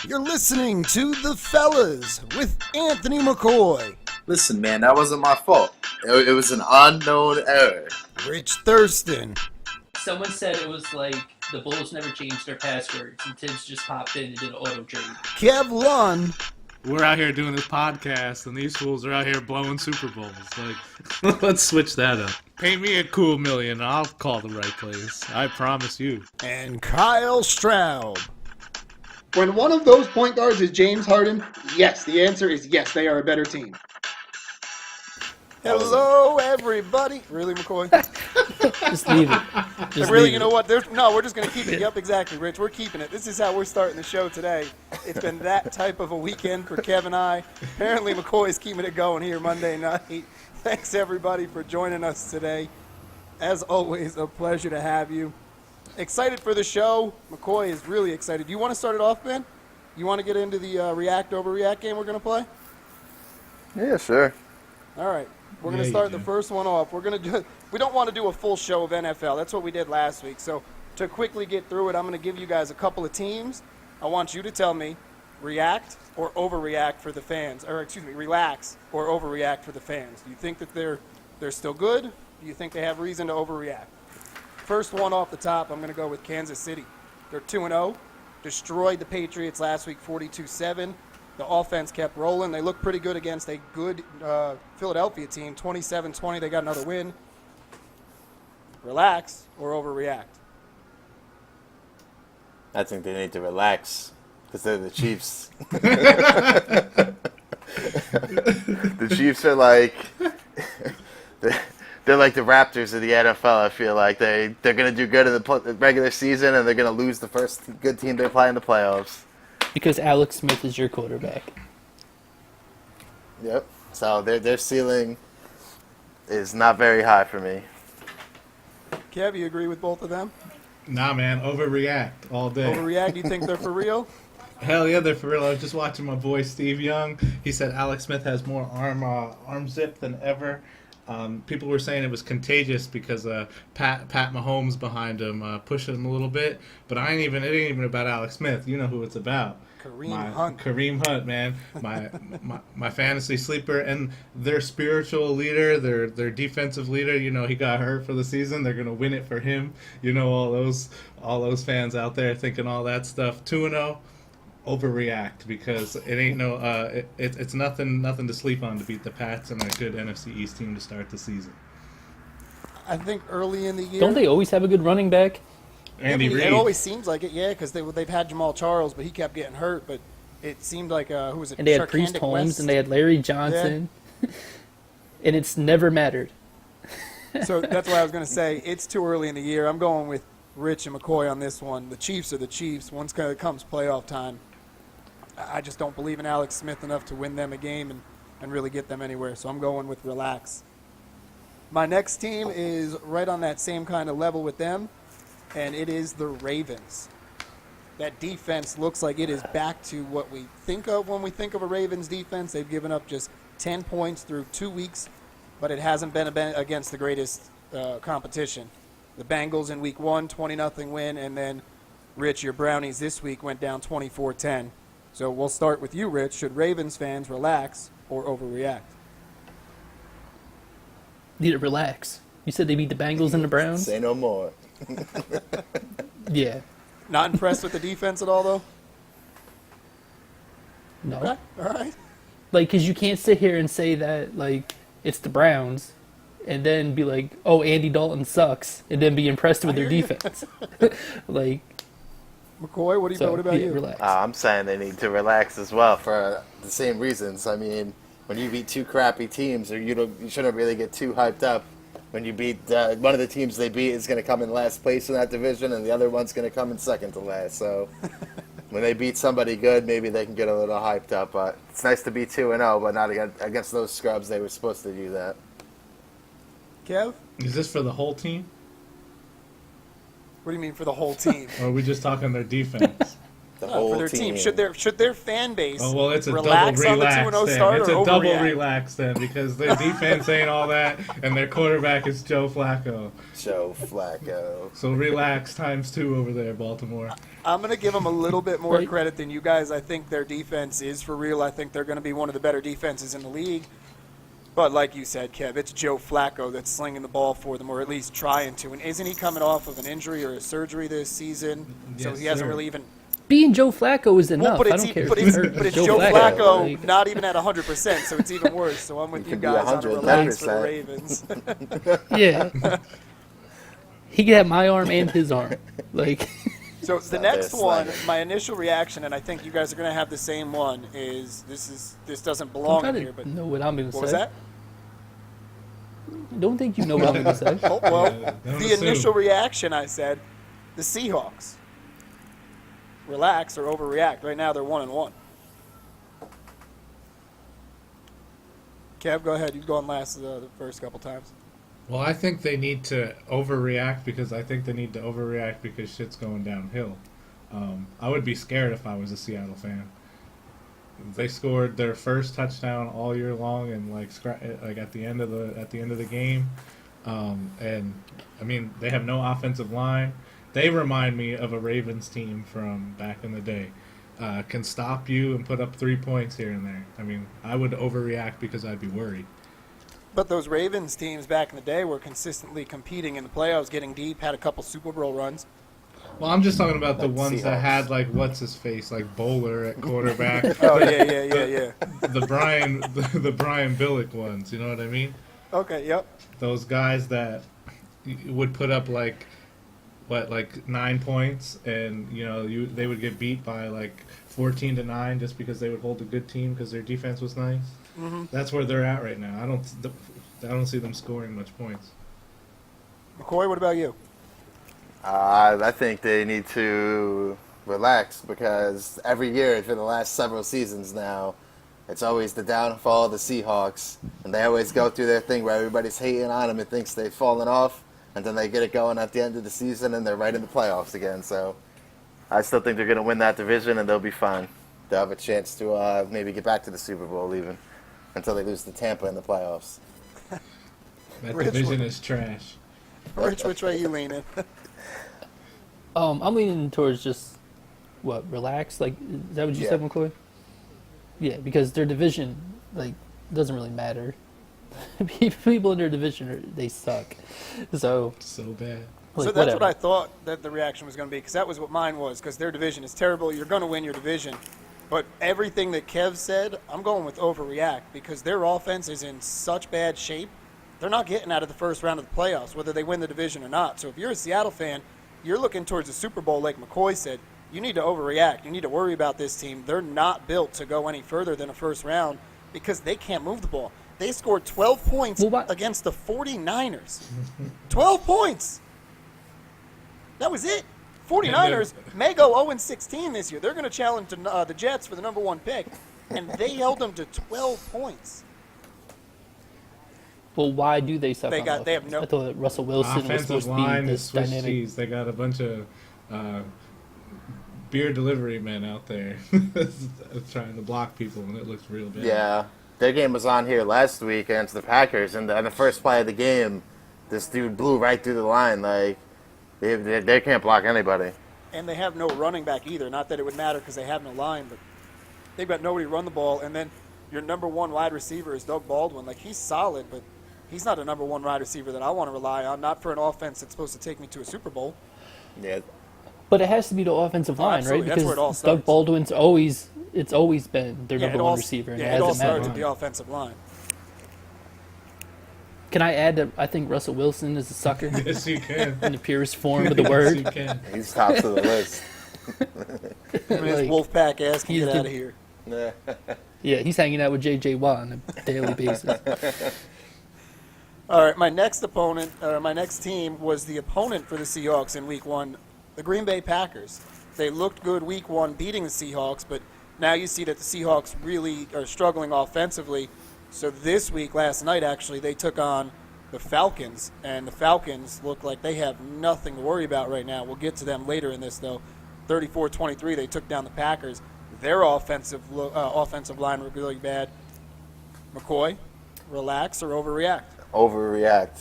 You're listening to The Fellas with Anthony McCoy, Listen, man, that wasn't my fault. It was an unknown error. Rich Thurston, Someone said it was like the Bulls never changed their passwords, and Tibbs just popped in and did an auto trade. Kev Lund, We're out here doing this podcast, and these fools are out here blowing Super Bowls. Like, let's switch that up. Pay me a cool million, and I'll call the right place. I promise you. and Kyle Straub. When one of those point guards is James Harden, yes, the answer is yes, they are a better team. Hello, everybody. Really, McCoy? Just leave it. Just Really, leave you it. know what? We're just going to keep it. Yep, exactly, Rich. We're keeping it. This is how we're starting the show today. It's been that type of a weekend for Kev and I. Apparently, McCoy's keeping it going here Monday night. Thanks, everybody, for joining us today. As always, a pleasure to have you. Excited for the show. McCoy is really excited. Do you want to start it off, Ben? You want to get into the React Overreact game we're going to play? Yeah, sure. All right. We're going to Yeah, start you the do. first one off. We don't want to do a full show of NFL. That's what we did last week. So to quickly get through it, I'm going to give you guys a couple of teams. I want you to tell me react or overreact for the fans, or excuse me, relax or overreact for the fans. Do you think that they're still good? Do you think they have reason to overreact? First one off the top, I'm going to go with Kansas City. They're 2-0, destroyed the Patriots last week 42-7. The offense kept rolling. They looked pretty good against a good Philadelphia team, 27-20. They got another win. Relax or overreact? I think they need to relax because they're the Chiefs. The Chiefs are like they're like the Raptors of the NFL. I feel like they're gonna do good in the regular season and they're gonna lose the first good team they play in the playoffs. Because Alex Smith is your quarterback. Yep. So their ceiling is not very high for me. Kev, you agree with both of them? Nah, man, overreact all day. Overreact? Do you think they're for real? Hell yeah, they're for real. I was just watching my boy Steve Young. He said Alex Smith has more arm zip than ever. People were saying it was contagious because Pat Mahomes behind him pushing him a little bit. But it ain't even about Alex Smith. You know who it's about. Kareem Hunt, man. My fantasy sleeper and their spiritual leader, their defensive leader. You know, he got hurt for the season. They're gonna win it for him. You know, all those fans out there thinking all that stuff. 2-0. Overreact because it ain't it's nothing to sleep on to beat the Pats and a good NFC East team to start the season. I think early in the year. Don't they always have a good running back? Andy Reid. It always seems like it, yeah, because they've had Jamal Charles, but he kept getting hurt. But it seemed like, who was it? And they had Priest Sharkandic Holmes West? and they had Larry Johnson. And it's never mattered. So that's why I was going to say it's too early in the year. I'm going with Rich and McCoy on this one. The Chiefs are the Chiefs. Once it comes playoff time, I just don't believe in Alex Smith enough to win them a game and really get them anywhere. So I'm going with relax. My next team is right on that same kind of level with them, and it is the Ravens. That defense looks like it is back to what we think of when we think of a Ravens defense. They've given up just 10 points through 2 weeks, but it hasn't been against the greatest competition. The Bengals in week 1, 20-0 win, and then, Rich, your Brownies this week went down 24-10. So we'll start with you, Rich. Should Ravens fans relax or overreact? Need to relax. You said they beat the Bengals and the Browns? Say no more. Yeah. Not impressed with the defense at all, though? No. Okay, all right. Like, because you can't sit here and say that, like, it's the Browns and then be like, oh, Andy Dalton sucks, and then be impressed with their hear you. defense. Like, McCoy, what about you? relax. I'm saying they need to relax as well for the same reasons. I mean, when you beat two crappy teams, or you shouldn't really get too hyped up. When you beat one of the teams they beat is going to come in last place in that division, and the other one's going to come in second to last. So when they beat somebody good, maybe they can get a little hyped up. But it's nice to be 2-0, but not against those scrubs. They were supposed to do that. Kev? Is this for the whole team, What do you mean for the whole team? or are we just talking their defense? The for whole their team. Should their fan base Oh well, it's a relax double on the relax 2-0 then. start It's or a double overreact? relax then because their defense ain't all that, and their quarterback is Joe Flacco. Joe Flacco. So relax times 2 over there, Baltimore. I'm going to give them a little bit more Right. credit than you guys. I think their defense is for real. I think they're going to be one of the better defenses in the league. But like you said, Kev, it's Joe Flacco that's slinging the ball for them, or at least trying to. And isn't he coming off of an injury or a surgery this season? So Yes, he hasn't sir. really even. Being Joe Flacco is enough. Well, I don't care. but if it's, he's hurt. but it's Joe Joe Flacco, like- not even at 100%, so it's even worse. So I'm with He you could be guys on a relax for the 110%. Ravens. yeah. He could have my arm and his arm. Like, So the out next there one, sliding. my initial reaction, and I think you guys are going to have the same one, is this doesn't I'm belong trying here. to But know what I'm going to say. what was that? Don't think you know what I'm going to say. Oh, well, Yeah, don't the assume. initial reaction, I said, the Seahawks. Relax or overreact. Right now, they're 1-1. Kev, go ahead. You've gone last the first couple times. Well, I think they need to overreact because I think they need to overreact because shit's going downhill. I would be scared if I was a Seattle fan. They scored their first touchdown all year long, and like at the end of the game, and I mean they have no offensive line. They remind me of a Ravens team from back in the day. Can stop you and put up 3 points here and there. I mean, I would overreact because I'd be worried. But those Ravens teams back in the day were consistently competing in the playoffs, getting deep, had a couple Super Bowl runs. Well, I'm just talking about the Like ones that Seahawks. had like what's his face, like Bowler at quarterback. Oh, yeah. the the Brian Billick ones. You know what I mean? Okay, yep. Those guys that would put up like 9 points, and they would get beat by like 14-9 just because they would hold a good team because their defense was nice. Mm-hmm. That's where they're at right now. I don't see them scoring much points. McCoy, what about you? I think they need to relax because every year for the last several seasons now, it's always the downfall of the Seahawks, and they always go through their thing where everybody's hating on them and thinks they've fallen off, and then they get it going at the end of the season and they're right in the playoffs again. So I still think they're going to win that division and they'll be fine. They'll have a chance to maybe get back to the Super Bowl even until they lose to Tampa in the playoffs. That Rich, division what- is trash. Rich, which way you leaning? I'm leaning towards just relax. Like, is that what you Yeah. said, McCoy? Yeah, because their division doesn't really matter. People in their division they suck. So So bad. So that's whatever. what I thought that the reaction was going to be, because that was what mine was, because their division is terrible. You're going to win your division. But everything that Kev said, I'm going with overreact, because their offense is in such bad shape. They're not getting out of the first round of the playoffs, whether they win the division or not. So if you're a Seattle fan, you're looking towards the Super Bowl, like McCoy said. You need to overreact. You need to worry about this team. They're not built to go any further than a first round because they can't move the ball. They scored 12 points Well, what- against the 49ers. 12 points. That was it. 49ers may go 0-16 this year. They're going to challenge the Jets for the number 1 pick, and they held them to 12 points. Well, why do they suck? They on got- they have offense? no- I thought that Russell Wilson was Offensive supposed to be line is this Swiss dynamic. cheese. They got a bunch of beer delivery men out there trying to block people, and it looks real bad. Yeah, their game was on here last week against the Packers, and on the first play of the game, this dude blew right through the line. Like, they can't block anybody. And they have no running back either. Not that it would matter because they have no line, but they've got nobody to run the ball. And then your number 1 wide receiver is Doug Baldwin. Like, he's solid, but he's not a number 1 wide receiver that I want to rely on. Not for an offense that's supposed to take me to a Super Bowl. Yeah, But it has to be the offensive line, right? absolutely. That's Because where it all Doug starts. Baldwin's it's always been their number 1 receiver, and yeah, it it hasn't all starts mattered. at the offensive line. Can I add that I think Russell Wilson is a sucker Yes, you can. in the purest form of the Yes, word? you can. he's top of the list. I mean, his Like, Wolfpack ass can he's get the- out of here. Yeah, he's hanging out with J.J. Watt on a daily basis. All right, my next team was the opponent for the Seahawks in Week 1, the Green Bay Packers. They looked good Week 1 beating the Seahawks, but now you see that the Seahawks really are struggling offensively. So this week, last night actually, they took on the Falcons, and the Falcons look like they have nothing to worry about right now. We'll get to them later in this, though. 34-23, they took down the Packers. Their offensive line looked really bad. McCoy, relax or overreact? Overreact.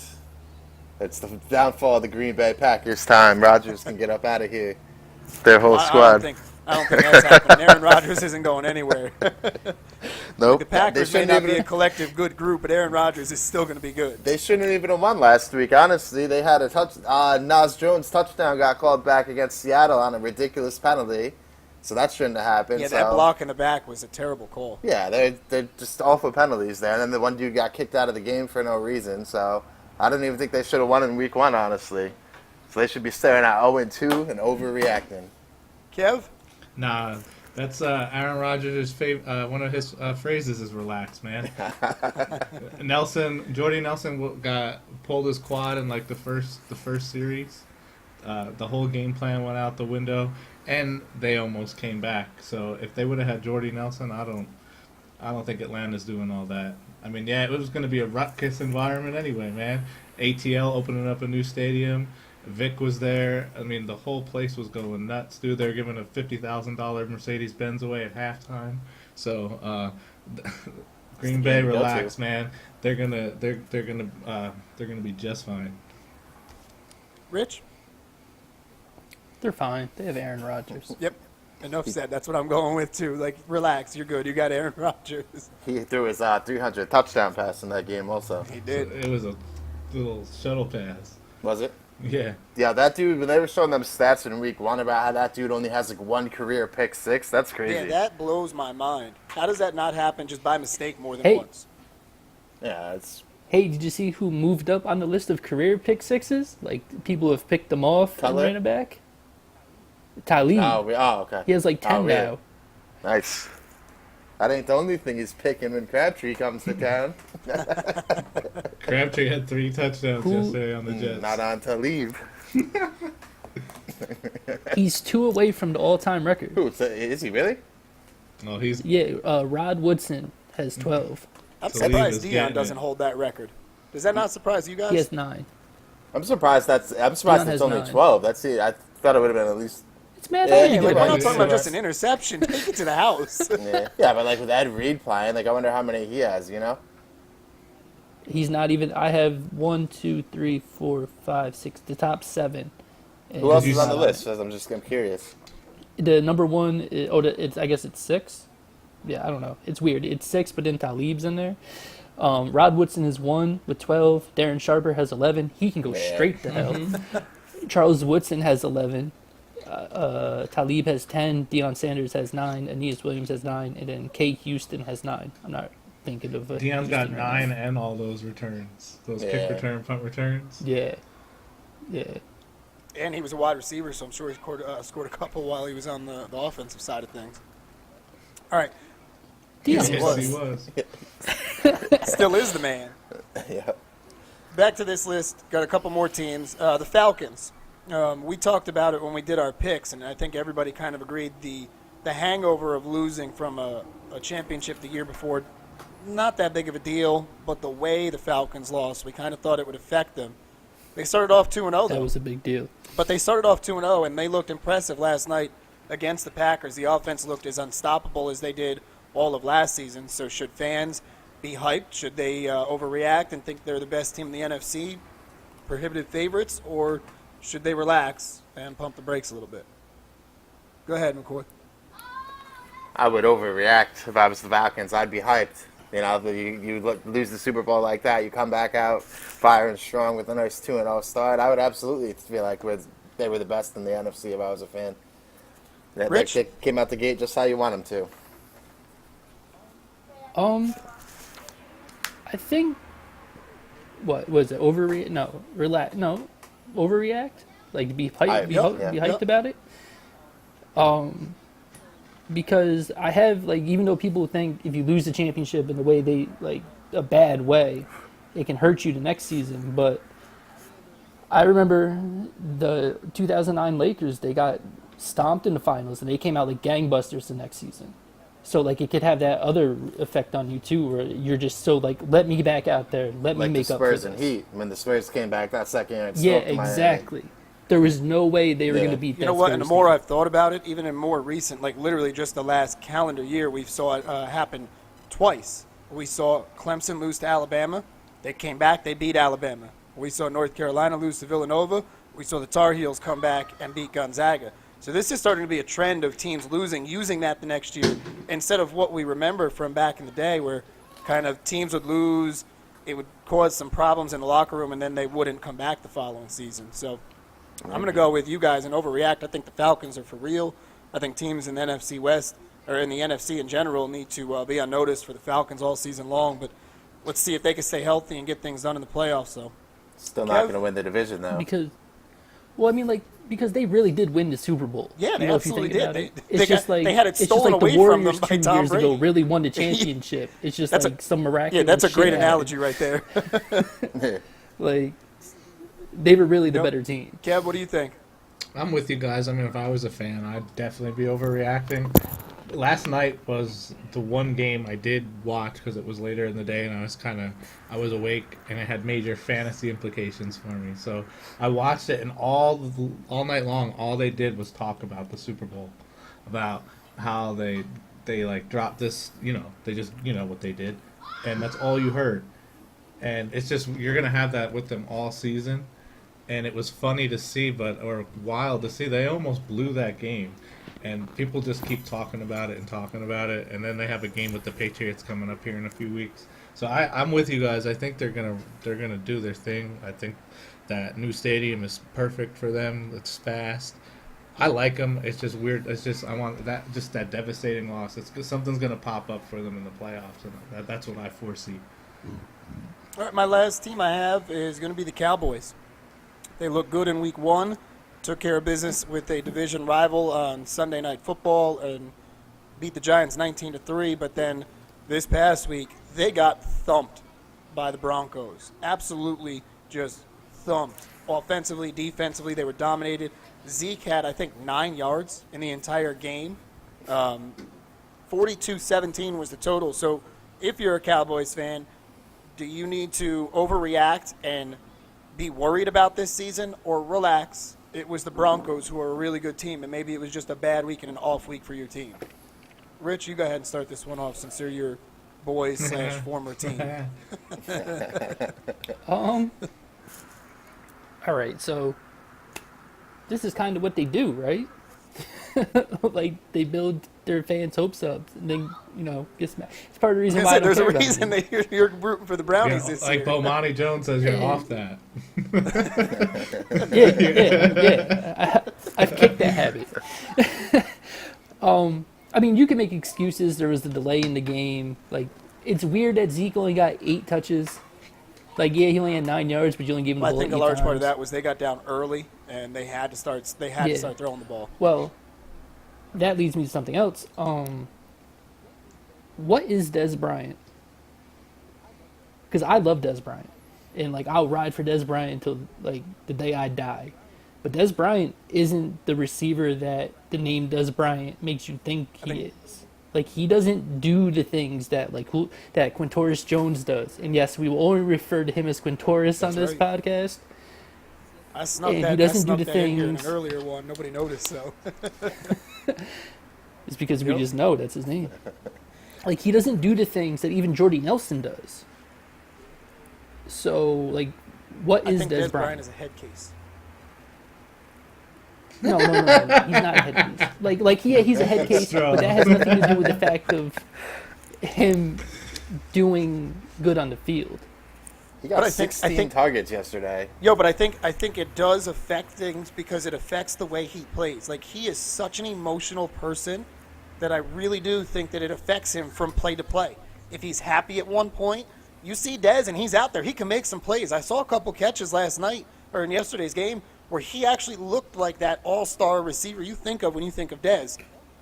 It's the downfall of the Green Bay Packers time. Rodgers can get up out of here. Their whole I squad. don't think that's happening. Aaron Rodgers isn't going anywhere. Nope. The Packers may shouldn't not be even- a collective good group, but Aaron Rodgers is still going to be good. They shouldn't even have won last week. Honestly, they had a Nas Jones touchdown got called back against Seattle on a ridiculous penalty, so that shouldn't have happened. Yeah, so. that block in the back was a terrible call. Yeah, they're just awful penalties there. And then the one dude got kicked out of the game for no reason. So I don't even think they should have won in week 1, honestly. So they should be staring at 0-2 and overreacting. Kev? Nah, that's Aaron Rodgers' one of his phrases is relax, man. Jordy Nelson got pulled his quad in like the first series. The whole game plan went out the window, and they almost came back. So if they would have had Jordy Nelson, I don't think Atlanta's doing all that. I mean, yeah, it was going to be a ruckus environment anyway, man. ATL opening up a new stadium. Vic was there. I mean, the whole place was going nuts, dude. They're giving a $50,000 Mercedes-Benz away at halftime. So, Green Bay, game to go relax, to. man. They're gonna be just fine. Rich? They're fine. They have Aaron Rodgers. Yep. Enough said. That's what I'm going with, too. Like, relax. You're good. You got Aaron Rodgers. He threw his 300 touchdown pass in that game also. He did. It was a little shuttle pass. Was it? Yeah. Yeah, that dude, when they were showing them stats in week 1 about how that dude only has like 1 career pick 6, that's crazy. Yeah, that blows my mind. How does that not happen just by mistake more than Hey. once? Yeah, it's Hey, did you see who moved up on the list of career pick sixes? Like, people have picked them off Cutler? and ran it back. Talib. okay. He has like 10 Oh, really? now. Nice. That ain't the only thing he's picking when Crabtree comes to town. Crabtree had 3 touchdowns Who- yesterday on the Jets. Not on to leave. He's 2 away from the all-time record. Who? Is he really? Oh, he's Yeah, Rod Woodson has 12. I'm Talib surprised is Dion getting doesn't it. hold that record. Does that not surprise you guys? He has 9. I'm surprised Dion it's has only 9. 12. That's it. I thought it would have been at least. It's mad Yeah, that Hey, you he like, get we're right. not talking about Yeah. just an interception. Take it to the house. Yeah, but like with Ed Reed playing, like I wonder how many he has. You know? He's not even. I have 1, 2, 3, 4, 5, 6. The top 7. And Who else he's is on the not list? it. I'm curious. The number 1. It's. I guess it's 6. Yeah, I don't know. It's weird. It's 6, but then Talib's in there. Rod Woodson is 1 with 12. Darren Sharper has 11. He can go Man. straight to hell. Charles Woodson has 11. Talib has 10. Deion Sanders has 9. Aeneas Williams has 9. And then Kay Houston has 9. I'm not thinking of Deion's got Houston right 9 now. and all those returns. Those Yeah. kick return, punt returns. Yeah. Yeah. And he was a wide receiver, so I'm sure he scored a couple while he was on the offensive side of things. All right. Deion he Yes, was. he was. Still is the man. Yeah. Back to this list. Got a couple more teams. The Falcons. We talked about it when we did our picks, and I think everybody kind of agreed the hangover of losing from a championship the year before, not that big of a deal, but the way the Falcons lost, we kind of thought it would affect them. They started off 2-0, That though. was a big deal. But they started off 2-0, and they looked impressive last night against the Packers. The offense looked as unstoppable as they did all of last season. So should fans be hyped? Should they overreact and think they're the best team in the NFC, prohibitive favorites, or should they relax and pump the brakes a little bit? Go ahead, McCoy. I would overreact if I was the Falcons. I'd be hyped. You know, you lose the Super Bowl like that, you come back out firing strong with a nice 2-0 start. I would absolutely feel like they were the best in the NFC if I was a fan. Rich? They came out the gate just how you want them to. I think. What was it? Overreact? No, relax. No, overreact. Like be hyped. Be hyped Yep. about it. Because I have like, even though people think if you lose the championship in the way they like a bad way, it can hurt you the next season. But I remember the 2009 Lakers. They got stomped in the finals, and they came out like gangbusters the next season. So like it could have that other effect on you too, where you're just so like, let me back out there, let Like me the make up for Spurs this. and Heat. When the Spurs came back that second year, and Yeah, smoked Miami. exactly. There was no way they were Yeah. going to beat that. You know what? And the Spurs more team. I've thought about it, even in more recent, like literally just the last calendar year, we saw it happen twice. We saw Clemson lose to Alabama. They came back. They beat Alabama. We saw North Carolina lose to Villanova. We saw the Tar Heels come back and beat Gonzaga. So this is starting to be a trend of teams losing, using that the next year, instead of what we remember from back in the day where kind of teams would lose, it would cause some problems in the locker room, and then they wouldn't come back the following season. So I'm going to go with you guys and overreact. I think the Falcons are for real. I think teams in the NFC West, or in the NFC in general, need to be on notice for the Falcons all season long. But let's see if they can stay healthy and get things done in the playoffs. So Still not Kev? going to win the division, though. Because they really did win the Super Bowl. Yeah, they You know, if you absolutely think did. about it. They It's got- just like they had it it's just stolen like the away from them Warriors by 2 Tom years ago Brady. really won the championship. It's just That's a- like some miraculous. yeah, that's a great shit analogy right there. happened. Like they were really the Yep. better team. Kev, what do you think? I'm with you guys. I mean, if I was a fan, I'd definitely be overreacting. Last night was the one game I did watch because it was later in the day and I was awake and it had major fantasy implications for me. So I watched it and all night long, all they did was talk about the Super Bowl, about how they like dropped this, they just, what they did. And that's all you heard. And it's just, you're going to have that with them all season. And it was funny to see, or wild to see. They almost blew that game, and people just keep talking about it, and then they have a game with the Patriots coming up here in a few weeks. So I'm with you guys. I think they're gonna do their thing. I think that new stadium is perfect for them. It's fast. I like them. It's just weird. It's just I want that devastating loss. Something's gonna pop up for them in the playoffs, and that's what I foresee. All right, my last team I have is going to be the Cowboys. They look good in week one, took care of business with a division rival on Sunday Night Football and beat the Giants 19-3, but then this past week they got thumped by the Broncos. Absolutely just thumped. Offensively, defensively, they were dominated. Zeke had, I think, 9 yards in the entire game. 42-17 was the total. So if you're a Cowboys fan, do you need to overreact and be worried about this season, or relax? It was the Broncos who are a really good team, and maybe it was just a bad week and an off week for your team. Rich, you go ahead and start this one off since they're your boys / former team. All right, so this is kind of what they do, right? Like they build their fans' hopes up, and then get smacked. It's part of the reason why I don't There's care a about reason it. you're rooting for the Brownies this Like year. Bomani Jones says, you're off that. Yeah. I've kicked that habit. I mean, you can make excuses. There was the delay in the game. Like, it's weird that Zeke only got 8 touches. Like, yeah, he only had 9 yards, but you only gave him the I ball think a 8 large part of times. that was they got down early and they had to start. They had to Yeah. start throwing the ball. Well, that leads me to something else. What is Dez Bryant? Because I love Dez Bryant, and like I'll ride for Dez Bryant until like the day I die. But Dez Bryant isn't the receiver that the name Dez Bryant makes you think he is. Like he doesn't do the things that that Quintorris Jones does. And yes, we will only refer to him as Quintorris on That's this right. podcast. I snuck And that. he doesn't I snuck do the that in here in an things- earlier one. Nobody noticed, so. It's because we Yep. just know that's his name. Like he doesn't do the things that even Jordy Nelson does. So like, what I is think Dez Des Bryant Bryant? is a head case. No, he's not a head case. Like he's a head case, but that has nothing to do with the fact of him doing good on the field. He But got I 16 think- targets yesterday. Yo, but I think it does affect things because it affects the way he plays. Like he is such an emotional person that I really do think that it affects him from play to play. If he's happy at one point, you see Dez and he's out there. He can make some plays. I saw a couple catches last night or in yesterday's game where he actually looked like that all-star receiver you think of when you think of Dez.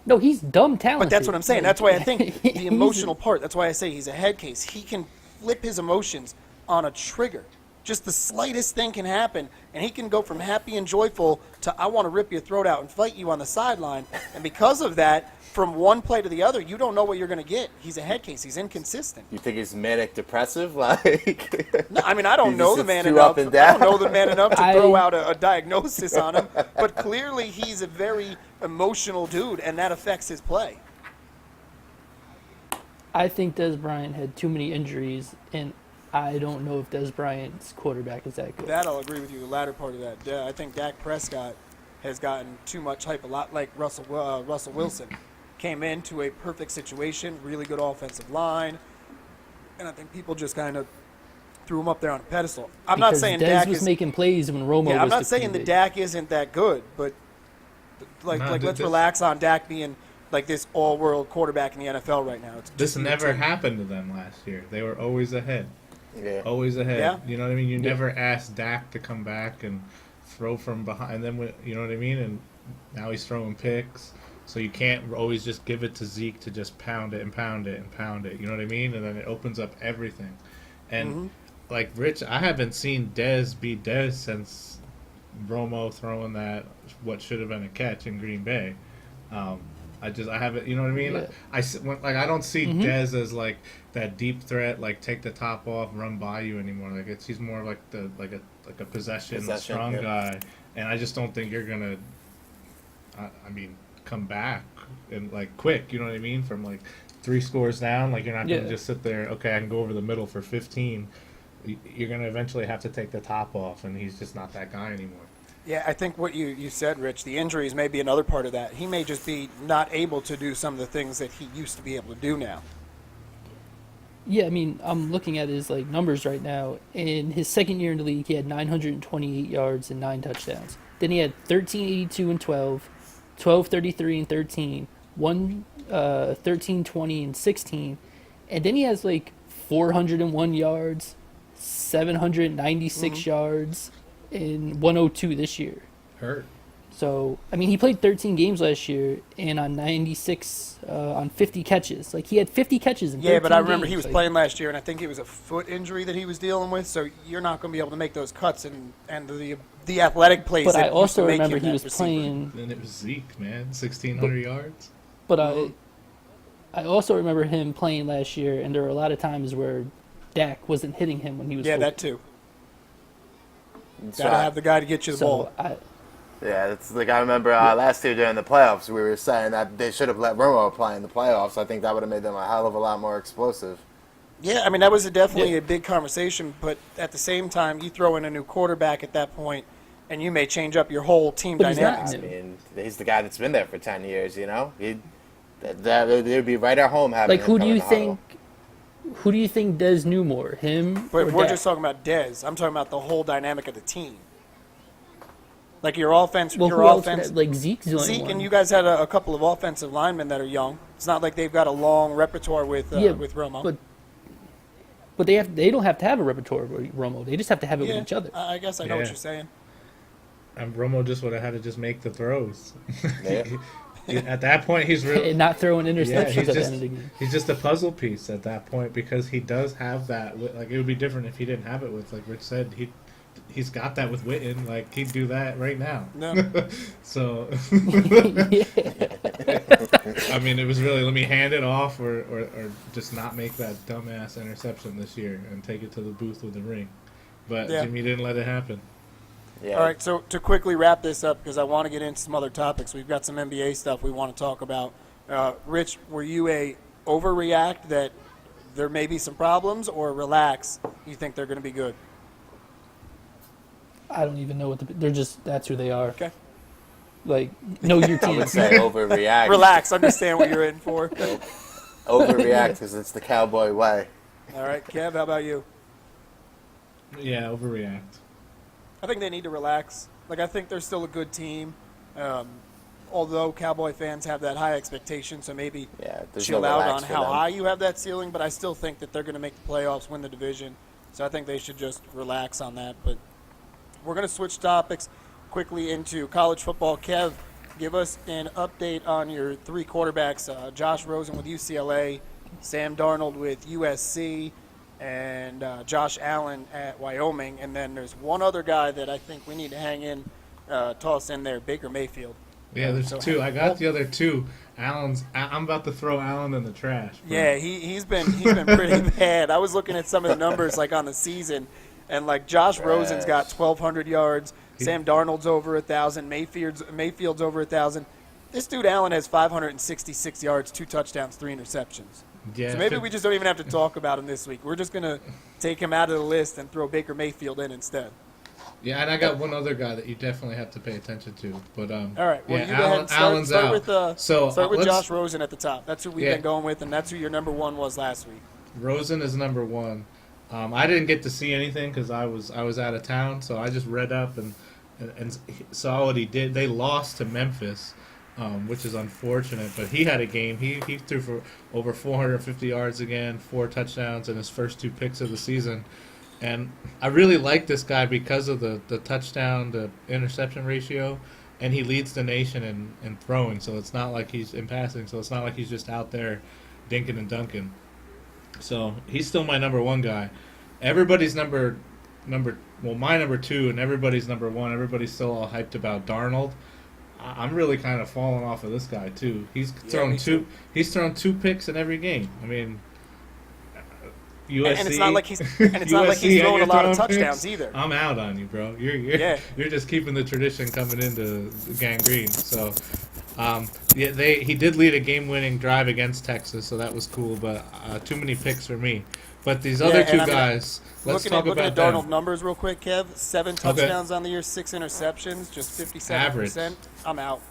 No, he's dumb talented. But that's what I'm saying. That's why I think He's- the emotional part, that's why I say he's a head case. He can flip his emotions on a trigger. Just the slightest thing can happen, and he can go from happy and joyful to I want to rip your throat out and fight you on the sideline. And because of that, from one play to the other, you don't know what you're going to get. He's a head case. He's inconsistent. You think he's manic depressive? Like, No, I mean, I don't He know just the man sits you enough. up and I down. don't know the man enough to I- throw out a diagnosis on him. But clearly, he's a very emotional dude, and that affects his play. I think Des Bryant had too many injuries, and I don't know if Des Bryant's quarterback is that good. That I'll agree with you. The latter part of that. Yeah, I think Dak Prescott has gotten too much hype. A lot like Russell Wilson came into a perfect situation, really good offensive line, and I think people just kind of threw him up there on a pedestal. I'm not Because saying Des Dak was is. making plays when Romo Yeah, I'm was not the saying that QB. Dak isn't that good, but No, let's this- relax on Dak being like this all-world quarterback in the NFL right now. It's This just a never routine. happened to them last year. They were always ahead. yeah. Always ahead. Yeah. You know what I mean? You never asked Dak to come back and throw from behind. And then, you know what I mean? And now he's throwing picks. So you can't always just give it to Zeke to just pound it and pound it and pound it. You know what I mean? And then it opens up everything. And like Rich, I haven't seen Dez be Dez since Romo throwing that what should have been a catch in Green Bay. I haven't, you know what I mean? Yeah. I don't see Dez as like that deep threat, like take the top off, run by you anymore. He's more like a possession strong yeah. guy, and I just don't think you're gonna, come back and like quick. You know what I mean? From like 3 scores down, like you're not gonna Yeah. just sit there. Okay, I can go over the middle for 15. You're gonna eventually have to take the top off, and he's just not that guy anymore. Yeah, I think what you said, Rich, the injuries may be another part of that. He may just be not able to do some of the things that he used to be able to do now. Yeah, I mean, I'm looking at his like numbers right now. In his second year in the league, he had 928 yards and 9 touchdowns. Then he had 1382 and 12, 1233 and 13, 1320 and 16, and then he has like 401 yards, 796 yards, and 102 this year. Hurt. So, I mean, he played 13 games last year and on 96, on 50 catches. Like, he had 50 catches in 13 Yeah, but I remember he games. was Like, playing last year, and I think it was a foot injury that he was dealing with. So you're not going to be able to make those cuts and the athletic plays. But that I also used to make remember him he that was receiver. playing. Then it was Zeke, man, 1,600 yards. But I also remember him playing last year, and there were a lot of times where Dak wasn't hitting him when he was. Yeah, open. that too. That's Got to right. have the guy to get you the ball. So Yeah, it's like I remember last year during the playoffs, we were saying that they should have let Romo play in the playoffs. I think that would have made them a hell of a lot more explosive. Yeah, I mean, that was definitely a big conversation. But at the same time, you throw in a new quarterback at that point, and you may change up your whole team But he's not dynamics. I mean, he's the guy that's been there for 10 years, you know? They'd be right at home having like, him who do come in you the huddle. think? Who do you think Des knew more, him But or we're Dak? just talking about Dez. I'm talking about the whole dynamic of the team. Like your offense, Well, your who else? offense. Like Zeke's the only Zeke one. and you guys had a couple of offensive linemen that are young. It's not like they've got a long repertoire with Romo. But they don't have to have a repertoire with Romo. They just have to have it yeah, with each other. I guess I know what Yeah. you're saying. And Romo just would have had to just make the throws. Yeah. At that point, he's really And not throwing interceptions yeah, at he's the just end of the game. he's just a puzzle piece at that point because he does have that. Like it would be different if he didn't have it with, like Rich said, he's got that with Witten. Like he'd do that right now. No. So Yeah. I mean, it was really let me hand it off or just not make that dumbass interception this year and take it to the booth with the ring. But Yeah. Jimmy didn't let it happen. Yeah. All right, so to quickly wrap this up, because I want to get into some other topics, we've got some NBA stuff we want to talk about. Rich, were you a overreact that there may be some problems, or relax, you think they're going to be good? I don't even know what they're just. That's who they are. Okay. Like, know your I team. would say overreact. Relax, understand what you're in for. Overreact because it's the cowboy way. All right, Kev, how about you? Yeah, overreact. I think they need to relax. Like, I think they're still a good team. Although Cowboy fans have that high expectation, so maybe Yeah, there's chill no out relax on for how them. high you have that ceiling, but I still think that they're going to make the playoffs, win the division. So I think they should just relax on that. But we're going to switch topics quickly into college football. Kev, give us an update on your 3 quarterbacks, Josh Rosen with UCLA, Sam Darnold with USC, and Josh Allen at Wyoming. And then there's one other guy that I think we need to toss in there, Baker Mayfield. Yeah, there's So- two. I got the other two. I'm about to throw Allen in the trash. Bro. Yeah, he's been pretty bad. I was looking at some of the numbers like on the season, and like Josh Rosen's got 1,200 yards. Sam Darnold's over 1,000. Mayfield's over 1,000. This dude Allen has 566 yards, 2 touchdowns, 3 interceptions. Yeah. So maybe we just don't even have to talk about him this week. We're just gonna take him out of the list and throw Baker Mayfield in instead. Yeah, and I got one other guy that you definitely have to pay attention to. But All right. Well, yeah, you go ahead and Allen's start out. with So start with let's- Josh Rosen at the top. That's who we've Yeah. been going with, and that's who your number one was last week. Rosen is number one. I didn't get to see anything because I was out of town, so I just read up and saw what he did. They lost to Memphis, which is unfortunate. But he had a game. He threw for over 450 yards again, 4 touchdowns, and his first 2 picks of the season. And I really like this guy because of the touchdown to interception ratio, and he leads the nation in throwing. So it's not like he's in passing. So it's not like he's just out there dinking and dunking. So he's still my number one guy. Everybody's my number two, and everybody's number one. Everybody's still all hyped about Darnold. I'm really kind of falling off of this guy too. He's thrown me two. too. He's thrown 2 picks in every game. I mean, USC. And it's not like he's throwing a lot of touchdowns either. I'm out on you, bro. Yeah. You're just keeping the tradition coming into gangrene. So, he did lead a game-winning drive against Texas, so that was cool. But too many picks for me. But these other and two I mean, guys, let's talk looking about at Darnold them. numbers real quick, Kev. 7 touchdowns on the year, 6 interceptions, just 57%. I'm out.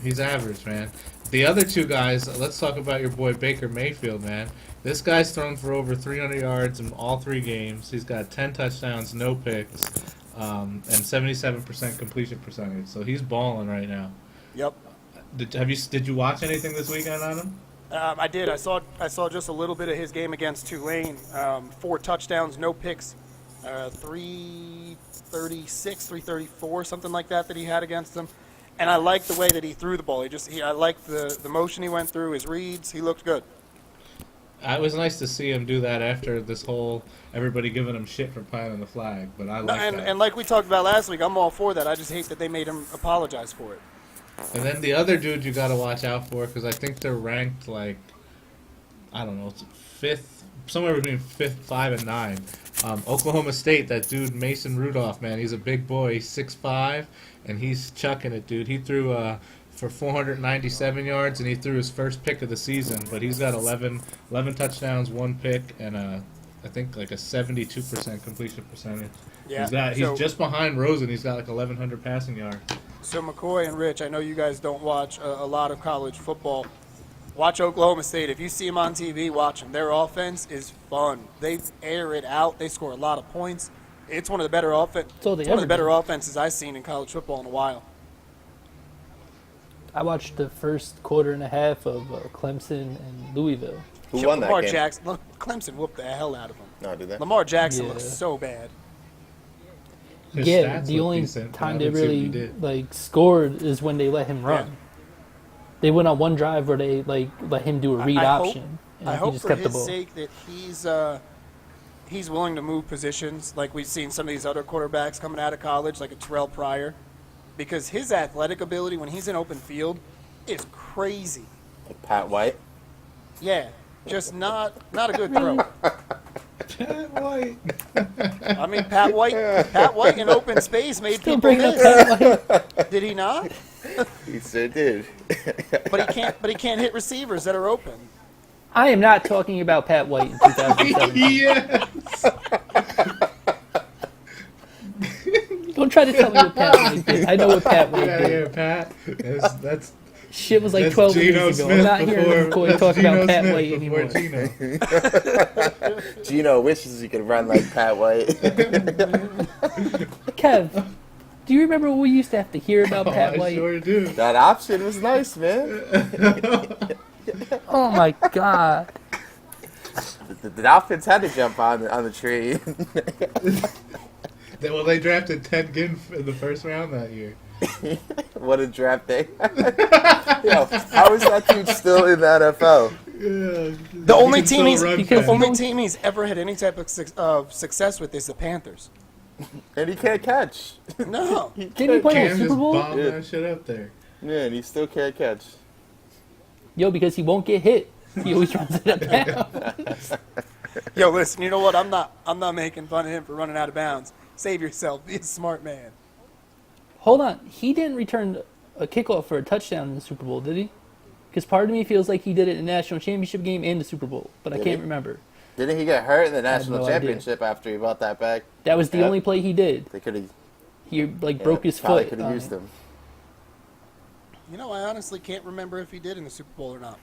He's average, man. The other two guys, let's talk about your boy Baker Mayfield, man. This guy's thrown for over 300 yards in all 3 games. He's got 10 touchdowns, no picks, and 77% completion percentage. So he's balling right now. Yep. Did you watch anything this weekend on him? I did. I saw just a little bit of his game against Tulane. 4 touchdowns, no picks. 336, 334, something like that he had against them. And I liked the way that he threw the ball. I liked the motion he went through, his reads. He looked good. It was nice to see him do that after this whole everybody giving him shit for planting the flag. But I like that. And like we talked about last week, I'm all for that. I just hate that they made him apologize for it. And then the other dude you got to watch out for because I think they're ranked like, I don't know, 5th, somewhere between 5th, 5, and 9. Oklahoma State, that dude Mason Rudolph, man, he's a big boy. He's 6'5", and he's chucking it, dude. He threw for 497 yards, and he threw his first pick of the season. But he's got 11 touchdowns, 1 pick, and I think like a 72% completion percentage. Yeah. He's just behind Rosen. He's got like 1,100 passing yards. So McCoy and Rich, I know you guys don't watch a lot of college football. Watch Oklahoma State. If you see them on TV, watch them. Their offense is fun. They air it out. They score a lot of points. It's one of the better offenses I've seen in college football in a while. I watched the first quarter and a half of Clemson and Louisville. Who won that Lamar game? Jackson, Clemson whooped the hell out of them. No, did they? Lamar Jackson Yeah. looks so bad. His Yeah, stats the look only decent, but I time they didn't see what he really did. scored is when they let him run. Yeah. They went on one drive where they let him do a read I hope- option, and I he hope just for kept the his ball. sake that he's willing to move positions like we've seen some of these other quarterbacks coming out of college, like a Terrell Pryor, because his athletic ability when he's in open field is crazy. Like Pat White. Yeah, just not a good throw. Pat White. I mean, Pat White in open space made Still people bringing up miss. Pat White. Did he not? He sure did. But he can't hit receivers that are open. I am not talking about Pat White in 2017. Yes. Don't try to tell me what Pat White did. I know what Pat White Get out of did. here, Pat. That's Shit was like that's 12 Geno years ago. Smith I'm not hearing before- McCoy that's talk Geno about Pat Smith White before anymore. Geno. Gino wishes he could run like Pat White. Kev, do you remember what we used to have to hear about Pat I White? sure do. That option was nice, man. Oh my God. The Dolphins had to jump on the tree. They drafted Ted Ginn in the first round that year. What a draft day. Yo, how is that dude still in the NFL? The only team he's Because- only team he's ever had any type of success with is the Panthers. And he can't catch. No. Didn't he play in the Cam Super just Bowl? bombed Yeah. that shit up there. Yeah, and he still can't catch. Yo, because he won't get hit. He always runs it up down. Yo, listen, you know what? I'm not making fun of him for running out of bounds. Save yourself. Be a smart man. Hold on. He didn't return a kickoff for a touchdown in the Super Bowl, did he? Because part of me feels like he did it in the national championship game and the Super Bowl, but I Did can't he? remember. Didn't he get hurt in the have national no idea. championship after he brought that back? That was the Yeah. only play he did. They could have He broke his probably foot. could have on used it. him. You know, I honestly can't remember if he did in the Super Bowl or not.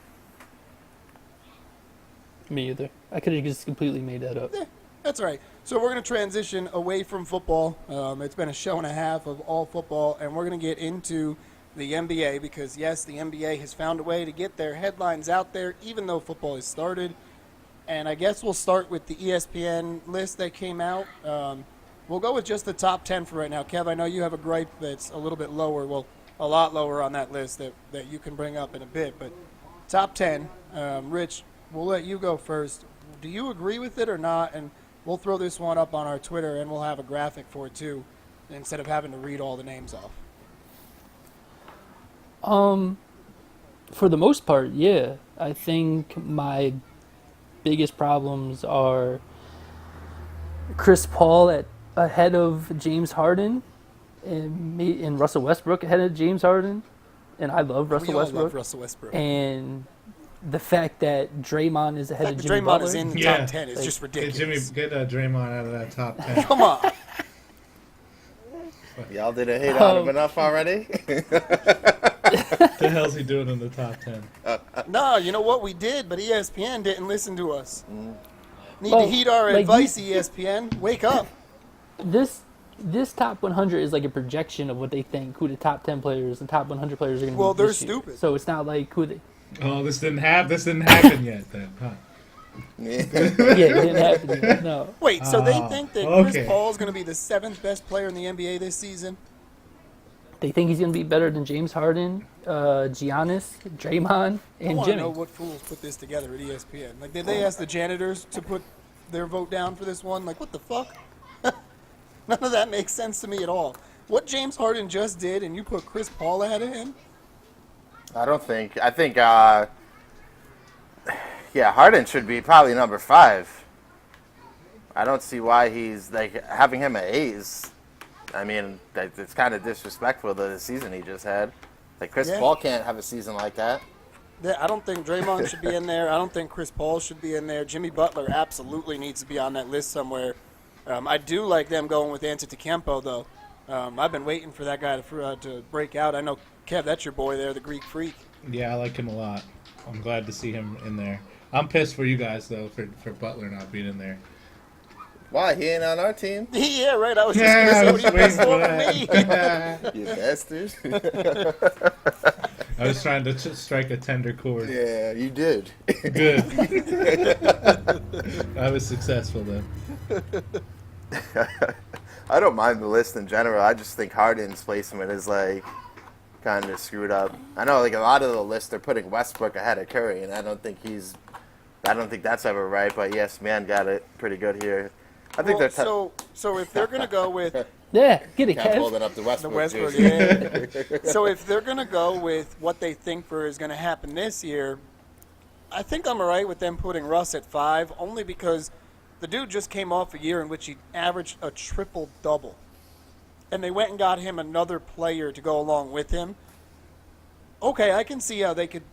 Me either. I could have just completely made that up. That's all right. So we're going to transition away from football. It's been a show and a half of all football, and we're going to get into the NBA because, yes, the NBA has found a way to get their headlines out there, even though football has started. And I guess we'll start with the ESPN list that came out. We'll go with just the top 10 for right now. Kev, I know you have a gripe that's a little bit lower, well, a lot lower on that list that you can bring up in a bit. But top 10, Rich, we'll let you go first. Do you agree with it or not? And we'll throw this one up on our Twitter, and we'll have a graphic for it, too, instead of having to read all the names off. For the most part, yeah. I think my biggest problems are Chris Paul ahead of James Harden, and Russell Westbrook ahead of James Harden, and I love Russell We all Westbrook. love Russell Westbrook. And the fact that Draymond is ahead The of fact that Jimmy Draymond Butler. is in the Yeah. top 10 is Like, just Get Jimmy, ridiculous. get Draymond out of that top 10. Come on. Y'all didn't hate on him enough already? What the hell's he doing in the top 10? No, you know what? We did, but ESPN didn't listen to us. Need Well, to heed our like, advice, ESPN. Wake up. This top 100 is like a projection of what they think who the top 10 players and top 100 players are going to Well, be. they're this year. stupid. So it's not like who they. Oh, this didn't happen yet then, huh? Yeah, it didn't happen yet. No. Wait, so they Oh, think that okay. Chris Paul is going to be the 7th best player in the NBA this season? They think he's going to be better than James Harden, Giannis, Draymond, I and want to Jimmy. know what fools put this together at ESPN. Like, did they ask the janitors to put their vote down for this one? Like, what the fuck? None of that makes sense to me at all. What James Harden just did, and you put Chris Paul ahead of him? I think, Harden should be probably number 5. I don't see why he's, like, having him at 8 is, I mean, it's kind of disrespectful to the season he just had. Like, Chris Yeah. Paul can't have a season like that. Yeah, I don't think Draymond should be in there. I don't think Chris Paul should be in there. Jimmy Butler absolutely needs to be on that list somewhere. I do like them going with Antetokounmpo, though. I've been waiting for that guy to break out. I know, Kev, that's your boy there, the Greek Freak. Yeah, I like him a lot. I'm glad to see him in there. I'm pissed for you guys, though, for Butler not being in there. Why? He ain't on our team. Yeah, right. I was just Yeah, I going was to say, waiting what for are you pissed for me? You bastard. I was trying to strike a tender chord. Yeah, you did. Good. I was successful, though. I don't mind the list in general. I just think Harden's placement is, like, kind of screwed up. I know, like, a lot of the lists they're putting Westbrook ahead of Curry, and I don't think that's ever right, but yes, man got it pretty good here. I think Well, they're so if they're going to go with Yeah, get it, Kept Kev. holding up the the Westbrook, Westbrook, jersey. yeah. So if they're going to go with what they think is going to happen this year, I think I'm all right with them putting Russ at 5, only because the dude just came off a year in which he averaged a triple-double. And they went and got him another player to go along with him. Okay, I can see how they could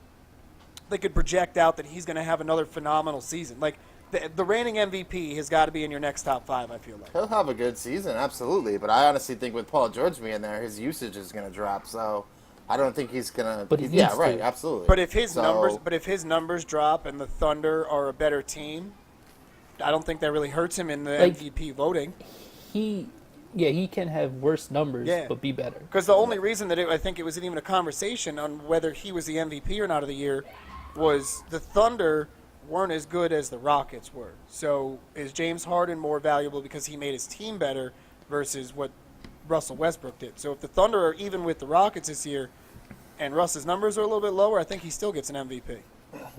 project out that he's going to have another phenomenal season. Like, the reigning MVP has got to be in your next top 5, I feel like. He'll have a good season, absolutely. But I honestly think with Paul George being there, his usage is going to drop. So I don't think he's going to. But he Yeah, needs right, to. absolutely. But if his So- numbers drop and the Thunder are a better team, I don't think that really hurts him in the Like- MVP voting. He can have worse numbers, Yeah. but be better. Because the only reason that I think it wasn't even a conversation on whether he was the MVP or not of the year was the Thunder weren't as good as the Rockets were. So is James Harden more valuable because he made his team better versus what Russell Westbrook did? So if the Thunder are even with the Rockets this year and Russ's numbers are a little bit lower, I think he still gets an MVP.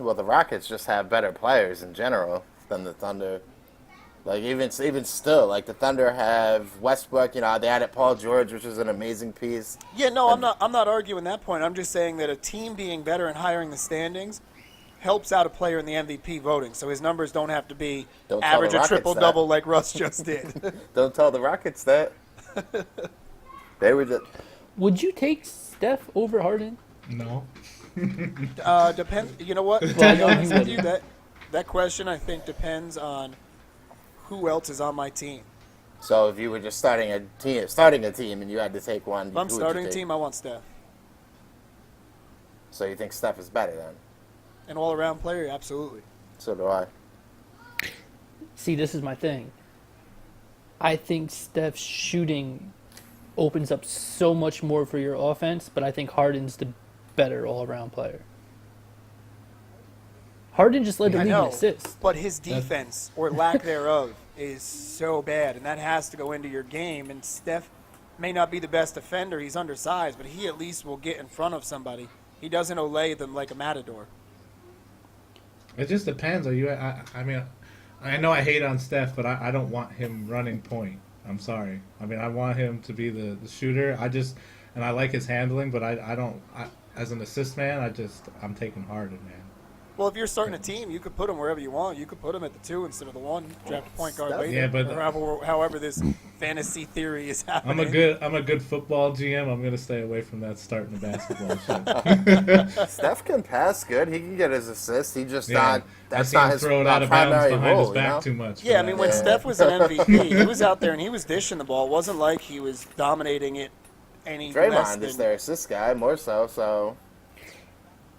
Well, the Rockets just have better players in general than the Thunder. Like even still, like the Thunder have Westbrook. You know, they added Paul George, which is an amazing piece. Yeah, no, I'm not arguing that point. I'm just saying that a team being better and higher in the standings helps out a player in the MVP voting, so his numbers don't have to be Don't tell average the a Rockets triple that. double like Russ just did. Don't tell the Rockets that. They were the. Would you take Steph over Harden? No. Depend. You know what? To Well, be no, honest you with you, wouldn't. that question I think depends on who else is on my team. So if you were just starting a team, and you had to take one, If I'm who would you starting a take? team, I want Steph. So you think Steph is better then? An all-around player, absolutely. So do I. See, this is my thing. I think Steph's shooting opens up so much more for your offense, but I think Harden's the better all-around player. Harden just led the I league in know, assists. but his defense or lack thereof is so bad, and that has to go into your game. And Steph may not be the best defender; he's undersized, but he at least will get in front of somebody. He doesn't olay them like a matador. It just depends. Are you? I mean, I know I hate on Steph, but I don't want him running point. I'm sorry. I mean, I want him to be the shooter. And I like his handling, but I don't. As an assist man, I'm taking Harden, man. Well, if you're starting a team, you could put him wherever you want. You could put him at the 2 instead of the 1. Draft a point guard Steph- later. Yeah, but- or however this fantasy theory is happening. I'm a good football GM. I'm gonna stay away from that starting the basketball shit. Steph can pass good. He can get his assists. He just Yeah, not. I That's see him not his throw it out of bounds primary behind role. his back You know? too much. Yeah, I for mean, that. when Yeah. Steph was an MVP, he was out there and he was dishing the ball. It wasn't like he was dominating it any less Draymond than... is their assist guy more so. So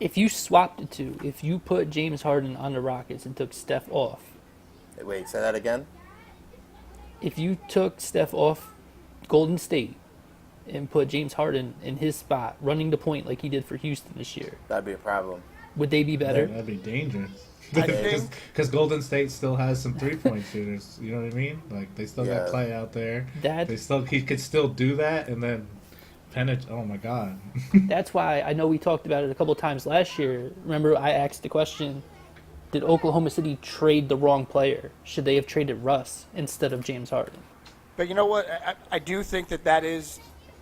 If you swapped the two, if you put James Harden on the Rockets and took Steph off, wait, say that again. if you took Steph off Golden State and put James Harden in his spot, running the point like he did for Houston this year, That'd be a problem. would they be better? That'd be dangerous. I think... Because Golden State still has some 3-point shooters. You know what I mean? Like they still Yeah. got Clay out there. That He could still do that and then penetrate. Oh my God. That's why I know we talked about it a couple times last year. Remember, I asked the question: did Oklahoma City trade the wrong player? Should they have traded Russ instead of James Harden? But you know what? I do think that is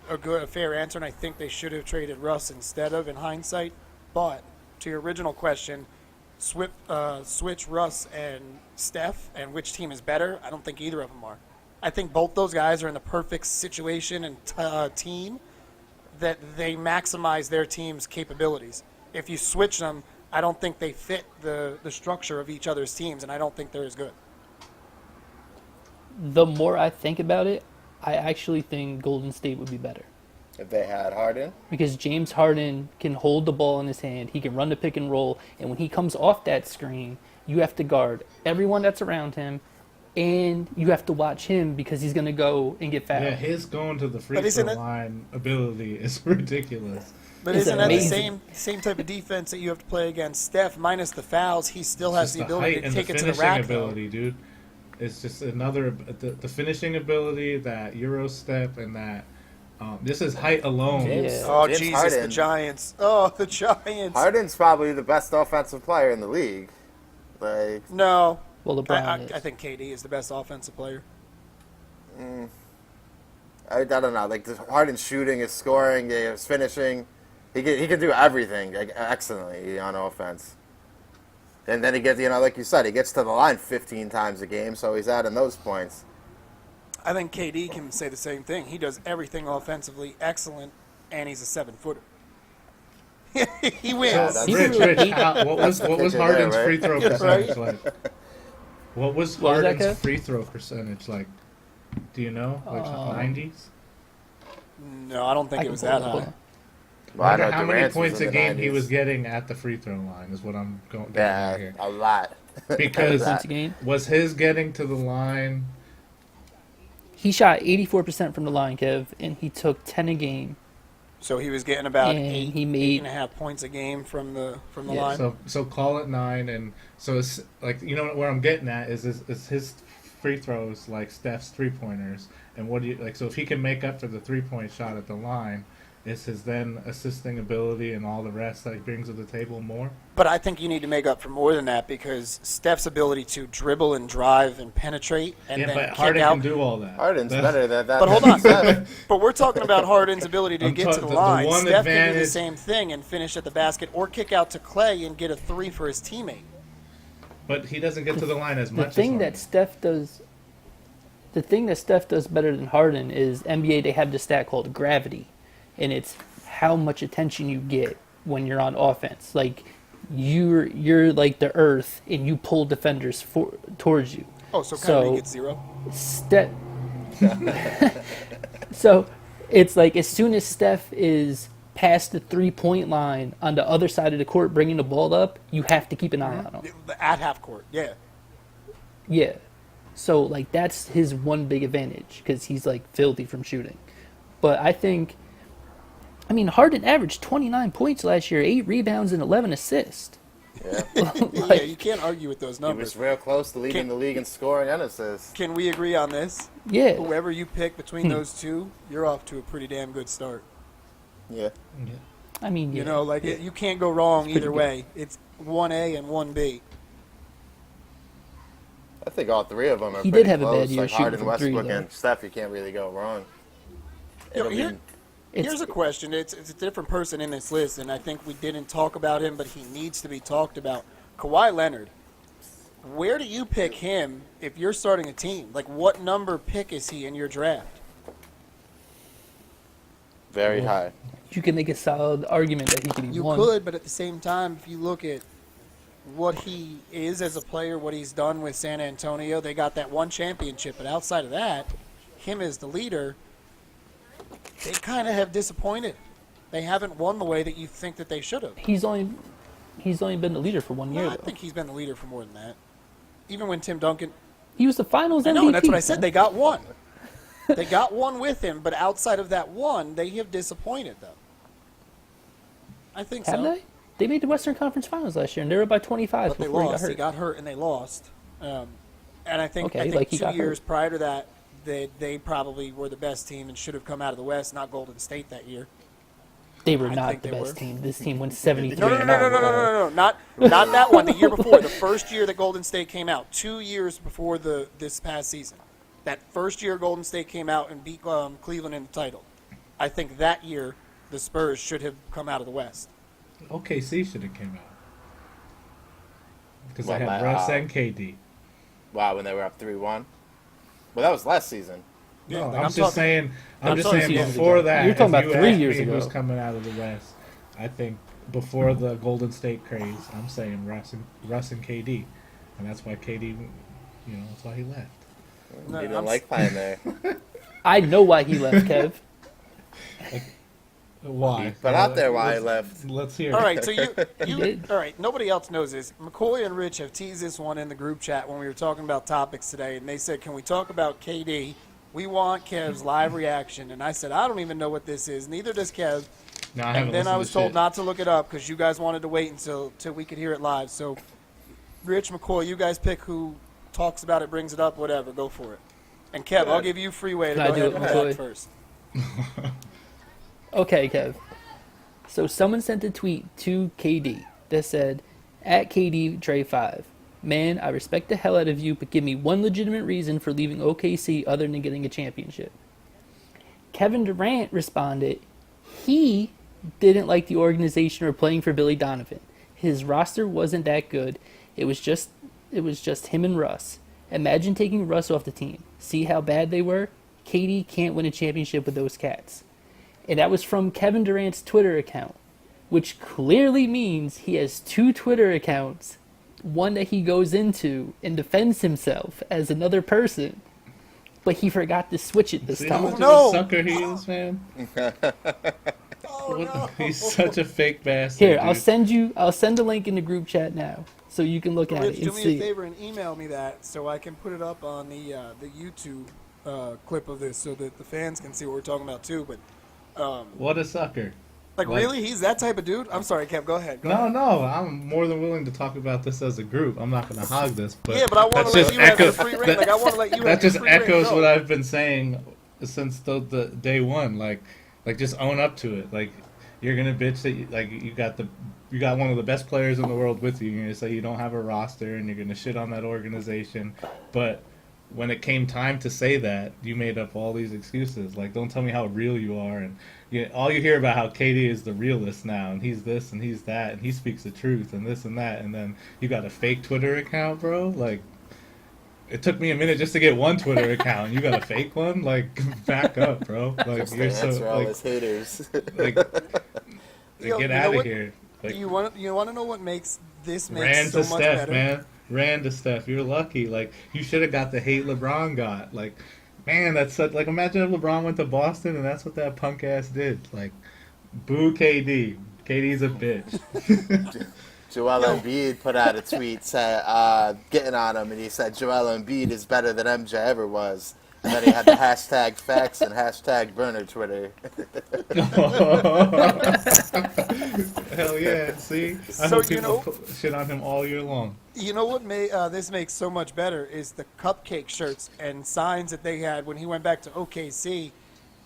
a fair answer, and I think they should have traded Russ instead of, in hindsight. But to your original question, switch Russ and Steph, and which team is better? I don't think either of them are. I think both those guys are in the perfect situation and team that they maximize their team's capabilities. If you switch them, I don't think they fit the structure of each other's teams, and I don't think they're as good. The more I think about it, I actually think Golden State would be better. If they had Harden, Because James Harden can hold the ball in his hand, he can run the pick and roll, and when he comes off that screen, you have to guard everyone that's around him, and you have to watch him because he's going to go and get fouled. Yeah, his going to the free But isn't throw it- line ability is ridiculous. But It's isn't that the amazing. same type of defense that you have to play against Steph, minus the fouls? He still has Just the ability height to and take the it to the finishing rack, though. ability, dude. It's just another the finishing ability, that Euro step, and that this is height alone. James, Yeah. Oh, James Jesus, Harden. the Giants. Oh, the Giants. Harden's probably the best offensive player in the league. Like, No. Well, LeBron is. I think KD is the best offensive player. I don't know. Like Harden's shooting, his scoring, his finishing, he can do everything like, excellently on offense. And then he gets, like you said, he gets to the line 15 times a game, so he's adding those points. I think KD can say the same thing. He does everything offensively excellent, and he's a 7-footer. He wins. that's- Rich, what was the kicker Harden's there, right? free throw percentage like? What was What was that, Harden's Kev? free throw percentage like? Do you know? Like 90s? No, I don't think I it can was pull that it up. high. Well, I Wonder know how many Durant's was points in a the game he 90s. was getting at the free throw line is what I'm going getting Yeah, at here. a lot. Because Points a game. was his getting to the line? He shot 84% from the line, Kev, and he took 10 a game. So he was getting about And eight, he made- 8.5 points a game from the Yeah, line. So call it 9, and so it's like where I'm getting at is his free throws like Steph's 3-pointers, and what do you like? So if he can make up for the 3-point shot at the line, Is his then assisting ability and all the rest that he brings to the table more? But I think you need to make up for more than that because Steph's ability to dribble and drive and penetrate and Yeah, then but kick Harden out. can do all that. Harden's That's- better than that. But hold on. But we're talking about Harden's ability to I'm get to the the line. one Steph can do the advantage- same thing and finish at the basket or kick out to Clay and get a three for his teammate. But he doesn't get to the line as The much. thing as that Harden. Steph does, the thing that Steph does better than Harden is NBA. They have this stat called gravity, and it's how much attention you get when you're on offense. Like you're like the earth, and you pull defenders towards you. Oh, so Kyrie gets 0? Steph. So it's like as soon as Steph is past the 3-point line on the other side of the court, bringing the ball up, you have to keep an eye on him. At half court, yeah. Yeah. So, like, that's his one big advantage because he's, like, filthy from shooting. But I think, I mean, Harden averaged 29 points last year, 8 rebounds, and 11 assists. Yeah. Yeah, you can't argue with those He numbers. was real close to leading the league in scoring and assists. Can we agree on this? Yeah. Whoever you pick between those two, you're off to a pretty damn good start. Yeah. I mean, yeah. You know, like you can't go wrong pretty either good. way. It's 1A and 1B. I think all three of them are He pretty did have a close. bad year like shooting Harden, from Westbrook, three, though. and Steph, you can't really go wrong. You know, It'll be- It's- Here's a question. It's a different person in this list, and I think we didn't talk about him, but he needs to be talked about. Kawhi Leonard. Where do you pick him if you're starting a team? Like, what number pick is he in your draft? very high. You can make a solid argument that he could be You one. could, but at the same time, if you look at what he is as a player, what he's done with San Antonio, they got that one championship. But outside of that, him as the leader, they kind of have disappointed. They haven't won the way that you think that they should have. He's only been the leader for 1 year, I though. think he's been the leader for more than that. Even when Tim Duncan, He was the finals I MVP. know, and that's what I said. man. They got one. They got one with him, but outside of that one, they have disappointed, though. I think Have so. they? They made the Western Conference Finals last year, and they were by 25 But they before he got lost. hurt. He got hurt, and they lost. And I think, Okay, I think like he 2 got years hurt. prior to that, they probably were the best team and should have come out of the West, not Golden State that year. They were I not think the they best were. team. This team went 73 No, and 0. not that one. The year before, the first year that Golden State came out, 2 years before this past season. That first year Golden State came out and beat Cleveland in the title. I think that year the Spurs should have come out of the West. OKC should have came out. Because Well, they had my- Russ and KD. Wow, when they were up 3-1. Well, that was last season. Yeah, No, like, I'm I'm just talking- saying. I'm I'm just talking saying seasons before ago. that. You're talking if about you 3 asked years me ago. Who's coming out of the West? I think before the Golden State craze, I'm saying Russ and KD, and that's why KD, that's why he left. No, He didn't I'm like playing there. I know why he left, Kev. Why? But out there why he left. Let's hear. All it. right, so you did. all right. Nobody else knows this. McCoy and Rich have teased this one in the group chat when we were talking about topics today, and they said, "Can we talk about KD? We want Kev's live reaction." And I said, "I don't even know what this is. Neither does Kev." No, I haven't And then I listened was to told shit. not to look it up because you guys wanted to wait until we could hear it live. So, Rich, McCoy, you guys pick who talks about it, brings it up, whatever. Go for it. And Kev, I'll give you freeway to Can I go do ahead it, and McCoy? react first. Okay, Kev. So someone sent a tweet to KD that said, at KD Trey 5, man, I respect the hell out of you, but give me one legitimate reason for leaving OKC other than getting a championship. Kevin Durant responded, he didn't like the organization or playing for Billy Donovan. His roster wasn't that good. It was just him and Russ. Imagine taking Russ off the team. See how bad they were? KD can't win a championship with those cats. And that was from Kevin Durant's Twitter account, which clearly means he has 2 Twitter accounts, one that he goes into and defends himself as another person, but he forgot to switch it this See how time. much of No. a sucker he is, man. Oh, no. He's such a fake bastard. Here, dude. I'll send a link in the group chat now, so you can look at Rich, it do and me see. a favor and email me that so I can put it up on the YouTube clip of this so that the fans can see what we're talking about too. But What a sucker. like, Like- really, he's that type of dude? I'm sorry, Kev. Go ahead. Go No, ahead. no, I'm more than willing to talk about this as a group. I'm not going to hog this, but Yeah, but I want that's to let just you have the echoes- free reign. Like, I want to let you that have the just free reign. echoes Go. what I've been saying since the day one. Like, Like, just own up to it. Like, you're gonna bitch that you got one of the best players in the world with you. You're gonna say you don't have a roster, and you're gonna shit on that organization. But when it came time to say that, you made up all these excuses. Like, don't tell me how real you are, and all you hear about how KD is the realist now, and he's this and he's that, and he speaks the truth, and this and that, and then you got a fake Twitter account, bro. Like, it took me a minute just to get one Twitter account, and you got a fake one. Like, back up, bro. Like, Just to you're answer so all like, his haters. like Yo, get you know out of what? here. Like, You want to know what makes this ran so to much Steph, better? man. Ran to Steph. You're lucky. Like, you should have got the hate LeBron got. Like, man, that's such. Like, imagine if LeBron went to Boston and that's what that punk ass did. Like, boo KD. KD's a bitch. Joel Embiid put out a tweet getting on him, and he said Joel Embiid is better than MJ ever was. And then he had the hashtag facts and hashtag burner Twitter. Hell yeah! See, I So, hope you people know- shit on him all year long. You know what this makes so much better is the cupcake shirts and signs that they had when he went back to OKC.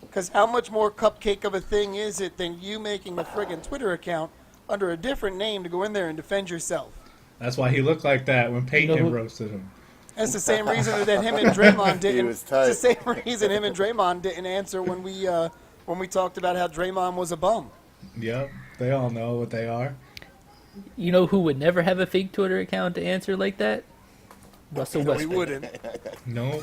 Because how much more cupcake of a thing is it than you making a friggin' Twitter account under a different name to go in there and defend yourself? That's why he looked like that when Peyton who- roasted him. That's the same reason that him and Draymond didn't. was tight. It's the same reason him and Draymond didn't answer when we talked about how Draymond was a bum. Yep, they all know what they are. You know who would never have a fake Twitter account to answer like that? Russell No, we Westbrook. wouldn't. No,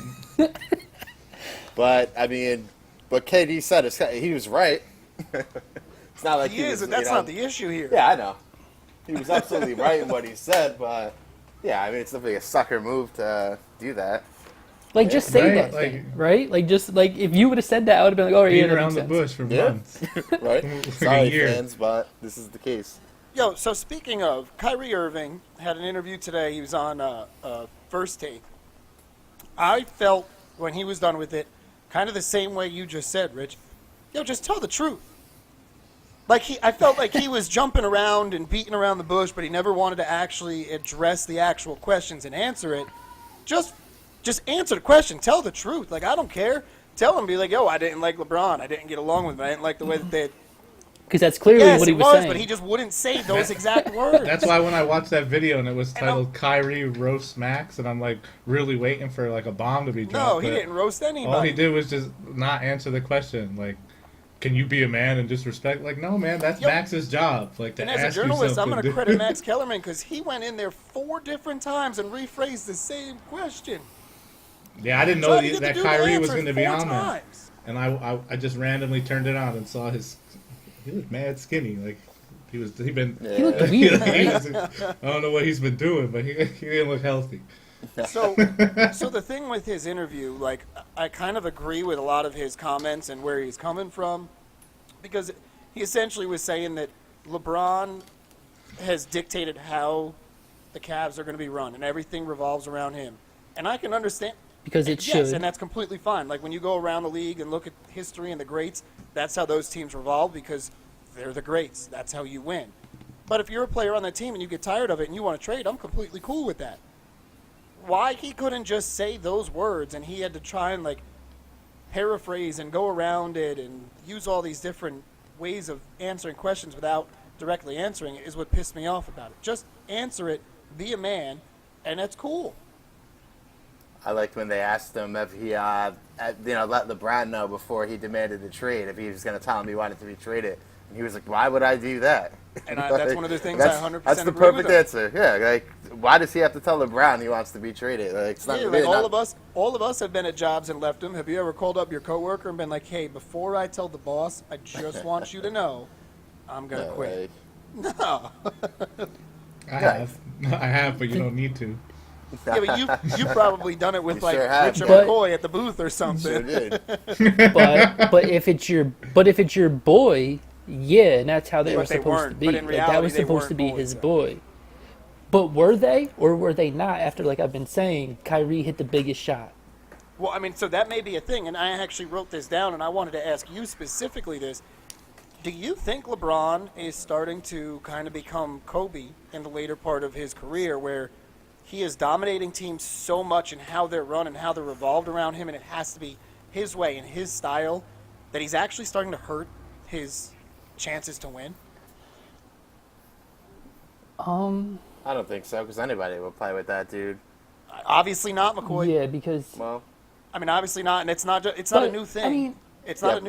But, I mean, what KD said, he was right. It's not like He is, was, and that's you know- not the issue here. Yeah, I know. He was absolutely right in what he said, but yeah, I mean, it's definitely a sucker move to do that. Like, just say Right, that like- thing, right? Like, just like if you would have said that, I would have been like, "Oh, yeah, beating that around makes the sense." bush for Yeah. months. Right? Like a Sorry, year. fans, but this is the case. Yo, so speaking of, Kyrie Irving had an interview today. He was on First Take. I felt when he was done with it, kind of the same way you just said, Rich. Yo, just tell the truth. Like I felt like he was jumping around and beating around the bush, but he never wanted to actually address the actual questions and answer it. Just answer the question. Tell the truth. Like, I don't care. Tell him, be like, yo, I didn't like LeBron. I didn't get along with him. I didn't like the way that they. Because that's clearly Yes, what he it was was, saying. but he just wouldn't say those exact words. That's why when I watched that video and it was And titled Kyrie roasts Max, and I'm like really waiting for like a bomb to be dropped. No, he but didn't roast anybody. All he did was just not answer the question. Like, can you be a man and disrespect? Like, no, man, that's Yep. Max's job. Like, to And as a ask journalist, yourself I'm going to to do- credit Max Kellerman because he went in there 4 different times and rephrased the same question. Yeah, I didn't know Tried to get the that dude to Kyrie was answer going to be 4 on there. times. And I just randomly turned it on and saw he was mad skinny. Like, he looked Yeah. weird. I don't know what he's been doing, but he didn't look healthy. So the thing with his interview, like, I kind of agree with a lot of his comments and where he's coming from, because he essentially was saying that LeBron has dictated how the Cavs are going to be run, and everything revolves around him. And I can understand. Because it Yes, should. and that's completely fine. Like, when you go around the league and look at history and the greats, that's how those teams revolve because they're the greats. That's how you win. But if you're a player on that team and you get tired of it and you want to trade, I'm completely cool with that. Why he couldn't just say those words and he had to try and, like, paraphrase and go around it and use all these different ways of answering questions without directly answering it is what pissed me off about it. Just answer it, be a man, and that's cool. I liked when they asked him if he, let LeBron know before he demanded the trade, if he was going to tell him he wanted to be traded. And he was like, why would I do that? And that's one of the things I 100% That's the agree with perfect him. answer. Yeah, like, why does he have to tell LeBron he wants to be traded? Like, it's not Yeah, really like not- all of us have been at jobs and left them. Have you ever called up your coworker and been like, "Hey, before I tell the boss, I just want you to know, I'm gonna No, quit." like, No. I have, but you don't need to. Yeah, but you've probably done it with You like sure have, Richard but- McCoy at the booth or sure something. did. but if it's your boy, yeah, and that's how they Yeah, were but they supposed to weren't. be. But in Like, that reality, was they supposed to weren't be boys, his so. boy. But were they or were they not? After, like I've been saying, Kyrie hit the biggest shot. Well, I mean, so that may be a thing, and I actually wrote this down, and I wanted to ask you specifically this. Do you think LeBron is starting to kind of become Kobe in the later part of his career, where he is dominating teams so much in how they're run and how they're revolved around him, and it has to be his way and his style, that he's actually starting to hurt his chances to win? I don't think so, because anybody will play with that dude. Obviously not, McCoy. Yeah, because Well, I mean, obviously not, and it's not a new thing. I mean, it's not Yeah. a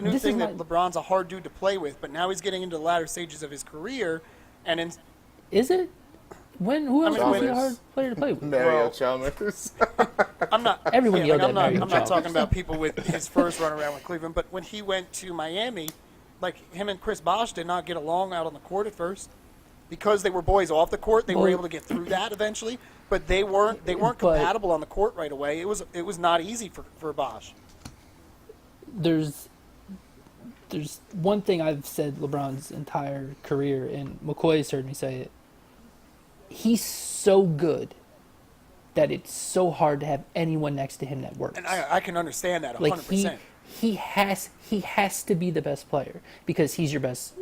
new This thing is that my- LeBron's a hard dude to play with. But now he's getting into the latter stages of his career, and is it? Who else mean, was he a Chalmers. hard player to play with? Mario Well- Chalmers. I'm not. Everyone yeah, yelled like, at Mario I'm not Chalmers. talking about people with his first run around with Cleveland, but when he went to Miami, like him and Chris Bosh did not get along out on the court at first. Because they were boys off the court, they were Well- able to get through that eventually. But they weren't But- compatible on the court right away. It was not easy for Bosh. There's one thing I've said LeBron's entire career, and McCoy has heard me say it. He's so good that it's so hard to have anyone next to him that works. And I can understand that 100%. Like he has to be the best player because he's your best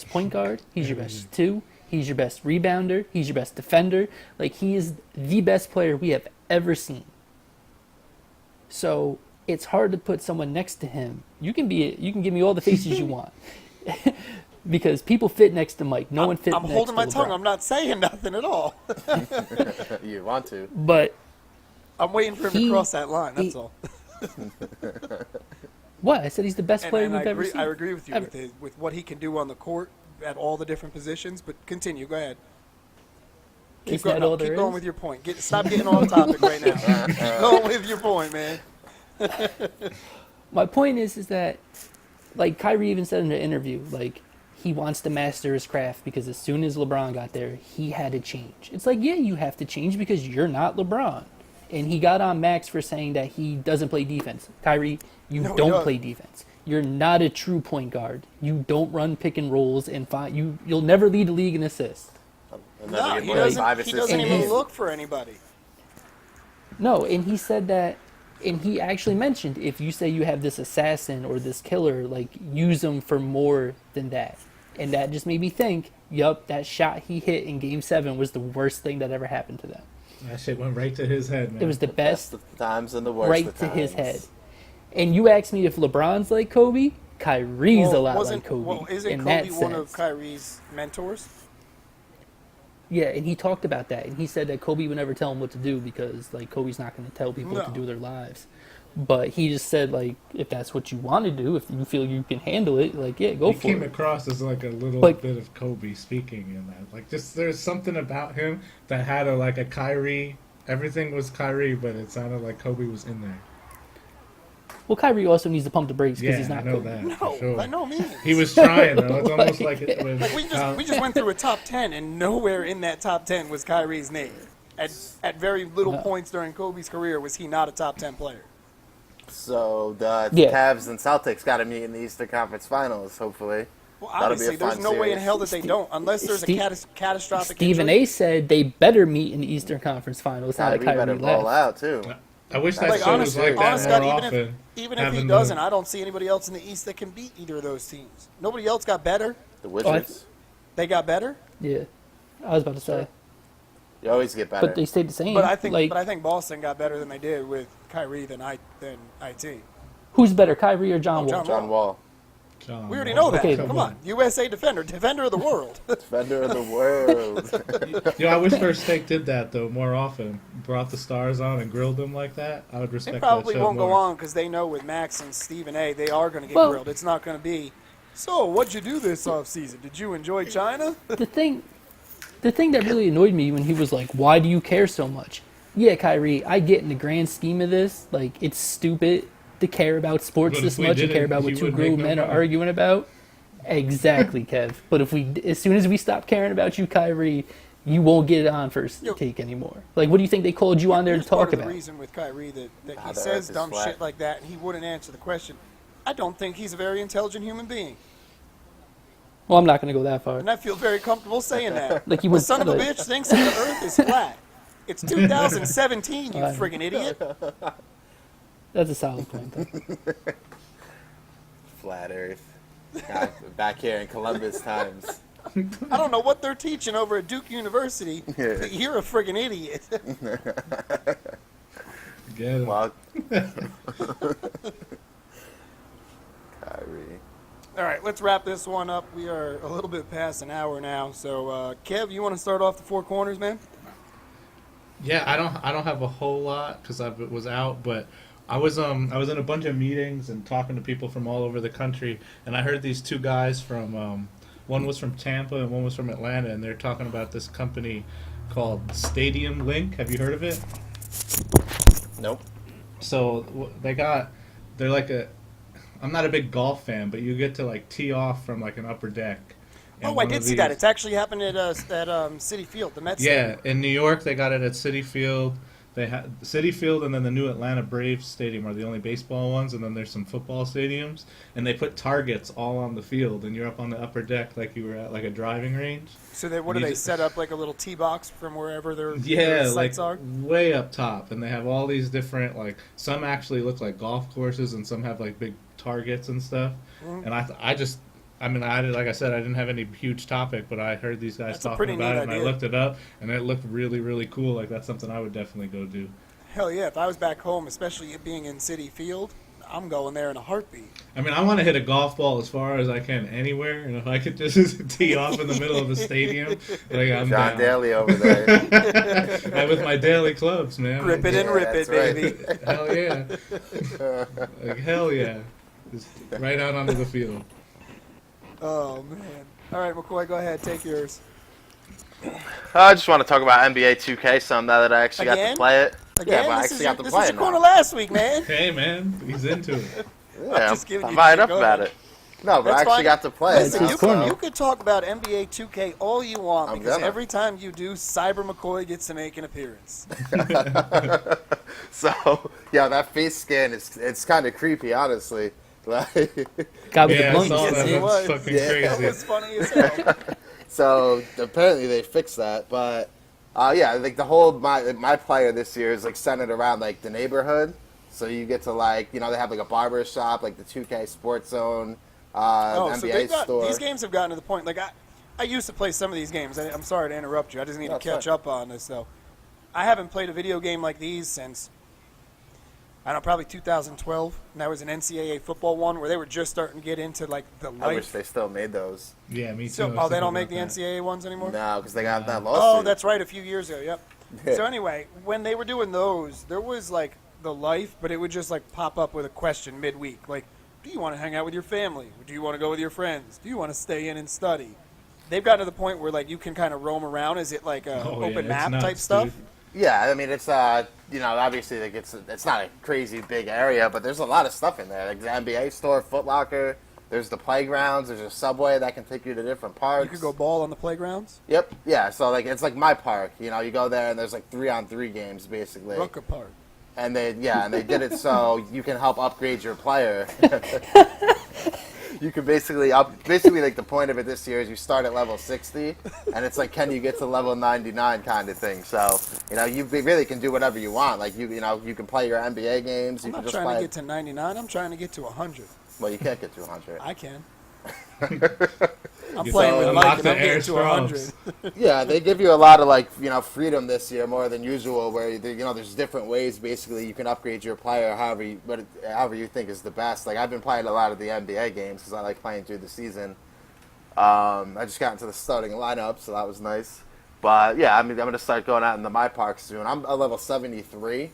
point guard, he's your best two, he's your best rebounder, he's your best defender. Like he is the best player we have ever seen. So it's hard to put someone next to him. You can give me all the faces you want. Because people fit next to Mike. No one fits I'm next holding to my tongue. LeBron. I'm not saying nothing at all. You want to. But I'm waiting for him to He- cross that line. That's he- all. what? I said he's the best player And we've I ever agree, seen. I agree with you Ever. with what he can do on the court at all the different positions. But continue. Go ahead. Keep Isn't that going. all Keep there going is? with your point. Stop getting off topic right now. Keep going with your point, man. My point is that, like Kyrie even said in the interview, like he wants to master his craft because as soon as LeBron got there, he had to change. It's like, yeah, you have to change because you're not LeBron. And he got on Max for saying that he doesn't play defense. Kyrie, you No, he don't doesn't. play defense. You're not a true point guard. You don't run pick and rolls and you'll never lead the league in assists. I'll No, never he get more than 5 doesn't. He assists doesn't a even game. look for anybody. No, and he said that, and he actually mentioned if you say you have this assassin or this killer, like use them for more than that. And that just made me think, yup, that shot he hit in Game 7 was the worst thing that ever happened to them. That shit went right to his head, man. It was the Best best of times and the worst right of to his times. head. And you asked me if LeBron's like Kobe, Kyrie's a lot like Kobe. Well, isn't in Kobe that one of sense. Kyrie's mentors? Yeah, and he talked about that, and he said that Kobe would never tell him what to do because, like, Kobe's not going to tell people what to No. do with their lives. But he just said, like, if that's what you want to do, if you feel you can handle it, like, yeah, go He for came it. across as like a little Like- bit of Kobe speaking in that. Like, just there's something about him that had a Kyrie. Everything was Kyrie, but it sounded like Kobe was in there. Well, Kyrie also needs to pump the brakes because Yeah, he's not I know Kobe. that. No, for sure. by no means. He was trying though. It's almost like it was. Like we just went through a top 10, and nowhere in that top 10 was Kyrie's name. At very little No. points during Kobe's career was he not a top 10 player. So the Yeah. Cavs and Celtics got to meet in the Eastern Conference Finals, hopefully. Well, That'll be a obviously, there's fun no way in series. hell that they don't, unless there's a Steve- catastrophic Stephen injury. A. said they better meet in the Eastern Conference Finals now that Kyrie better Kyrie ball left. out too. I wish that Like, show was honestly, like that honest more God, often. even if he having doesn't, the- I don't see anybody else in the East that can beat either of those teams. Nobody else got better. The Wizards, They got better, Yeah, I was about to say, you always get better. but they stayed the same. but I think like, Boston got better than they did with Kyrie than IT. who's better, Kyrie or John Wall? John John Wall, John We already Wall. know that. Okay, Come on, USA defender of the world. defender of the world. I wish First Take did that though more often. Brought the stars on and grilled them like that. I would respect They probably that show won't more. go on because they know with Max and Stephen A. they are going to get Well- grilled. It's not going to be. So, what'd you do this offseason? Did you enjoy China? the thing that really annoyed me when he was like, "Why do you care so much?" Yeah, Kyrie, I get in the grand scheme of this, like it's stupid to care about sports But this if we much and didn't, care about what you two would make grown no men are money. arguing about. Exactly, Kev. But as soon as we stop caring about you, Kyrie, you won't get it on First Yo. Take anymore. Like, what do you think they called you on there to Here's part talk of the about? reason with Kyrie that Ah, he the says earth is dumb flat. shit like that and he wouldn't answer the question. I don't think he's a very intelligent human being. Well, I'm not going to go that far. And I feel very comfortable saying that. Like he The would, son of a like- bitch thinks that the earth is flat. It's 2017, you Alright. friggin' idiot. That's a solid point. Though. Flat Earth. God, back here in Columbus times. I don't know what they're teaching over at Duke University, but you're a friggin' idiot. Get it. Well, Kyrie. All right, let's wrap this one up. We are a little bit past an hour now. So, Kev, you want to start off the four corners, man? Yeah, I don't have a whole lot because I was out, but I was in a bunch of meetings and talking to people from all over the country, and I heard these two guys from one was from Tampa and one was from Atlanta, and they're talking about this company called Stadium Link. Have you heard of it? Nope. So they're like a. I'm not a big golf fan, but you get to like tee off from like an upper deck. And Oh, I one did of see that. these- It's actually happened at Citi Field, the Mets. Yeah, in New York they got it at Citi Field. They had Citi Field, and then the new Atlanta Braves Stadium are the only baseball ones, and then there's some football stadiums, and they put targets all on the field, and you're up on the upper deck like you were at like a driving range. So what do You they just- set up like a little tee box from wherever their Yeah, like sites are? way up top, and they have all these different like some actually look like golf courses, and some have like big targets and stuff. Mhm. And like I said, I didn't have any huge topic, but I heard these guys That's a pretty talking about neat it, and I idea. looked it up, and it looked really, really cool. Like that's something I would definitely go do. Hell yeah! If I was back home, especially it being in Citi Field, I'm going there in a heartbeat. I mean, I want to hit a golf ball as far as I can anywhere, and if I could just tee off in the middle of a stadium, like I'm John down. Daly over there. And with my daily clubs, man. Grip it and Yeah, rip it, that's right. baby. Hell yeah. Like, hell yeah. Just right out onto the field. Oh man! All right, McCoy, go ahead, take yours. I just want to talk about NBA 2K some now that I actually got Again? to play it. Again, Yeah, but I this actually got to this play was it your corner now. last week, man. Hey, man. He's into it. Yeah, just giving I'm you fired shit. up Go about ahead. it. No, but That's I actually fine. got to play it. It's Listen, his you now, corner. you could talk about NBA 2K all you want I'm because gonna. every time you do, Cyber McCoy gets to make an appearance. So, yeah, that face scan it's kind of creepy, honestly. Like, Guy with Yeah, the I saw blunts. that. Yes, it That's was. fucking Yeah. That crazy. was funny as hell. so apparently they fixed that, but yeah, like the whole my player this year is like centered around like the neighborhood. So you get to like they have like a barber shop, like the 2K Sports Zone, Oh, so NBA store. these games have gotten to the point. Like I used to play some of these games. I'm sorry to interrupt you. I just need No, to it's catch fine. up on this though. I haven't played a video game like these since I don't know, probably 2012. And that was an NCAA football one where they were just starting to get into like the I wish life. they still made those. Yeah, me too. So, I was oh, they thinking don't make the about that. NCAA ones anymore. No, because they got that lawsuit. Oh, that's right, a few years ago. Yep. So anyway, when they were doing those, there was like the life, but it would just like pop up with a question midweek, like, "Do you want to hang out with your family? Or do you want to go with your friends? Do you want to stay in and study?" They've gotten to the point where like you can kind of roam around. Is it like a Oh, yeah, open it's map nuts, type stuff? dude. Yeah, I mean it's obviously like it's not a crazy big area, but there's a lot of stuff in there. Like the NBA store, Foot Locker. There's the playgrounds. There's a subway that can take you to different parks. You could go ball on the playgrounds. Yep. Yeah. So like it's like my park. You go there and there's like 3-on-3 games basically. Rucker Park. And they did it so you can help upgrade your player. You can basically like the point of it this year is you start at level 60 and it's like can you get to level 99 kind of thing. So, you really can do whatever you want. Like you can play your NBA games, I'm you can not just trying play to get to 99. I'm trying to get to 100. well, you can't get to 100. I can. I'm You playing saw with him Mike lock and the I'm getting air to 100. strokes. Yeah, they give you a lot of freedom this year more than usual. Where there's different ways basically you can upgrade your player however you think is the best. Like I've been playing a lot of the NBA games because I like playing through the season. I just got into the starting lineup, so that was nice. But yeah, I mean I'm gonna start going out into my park soon. I'm a level 73.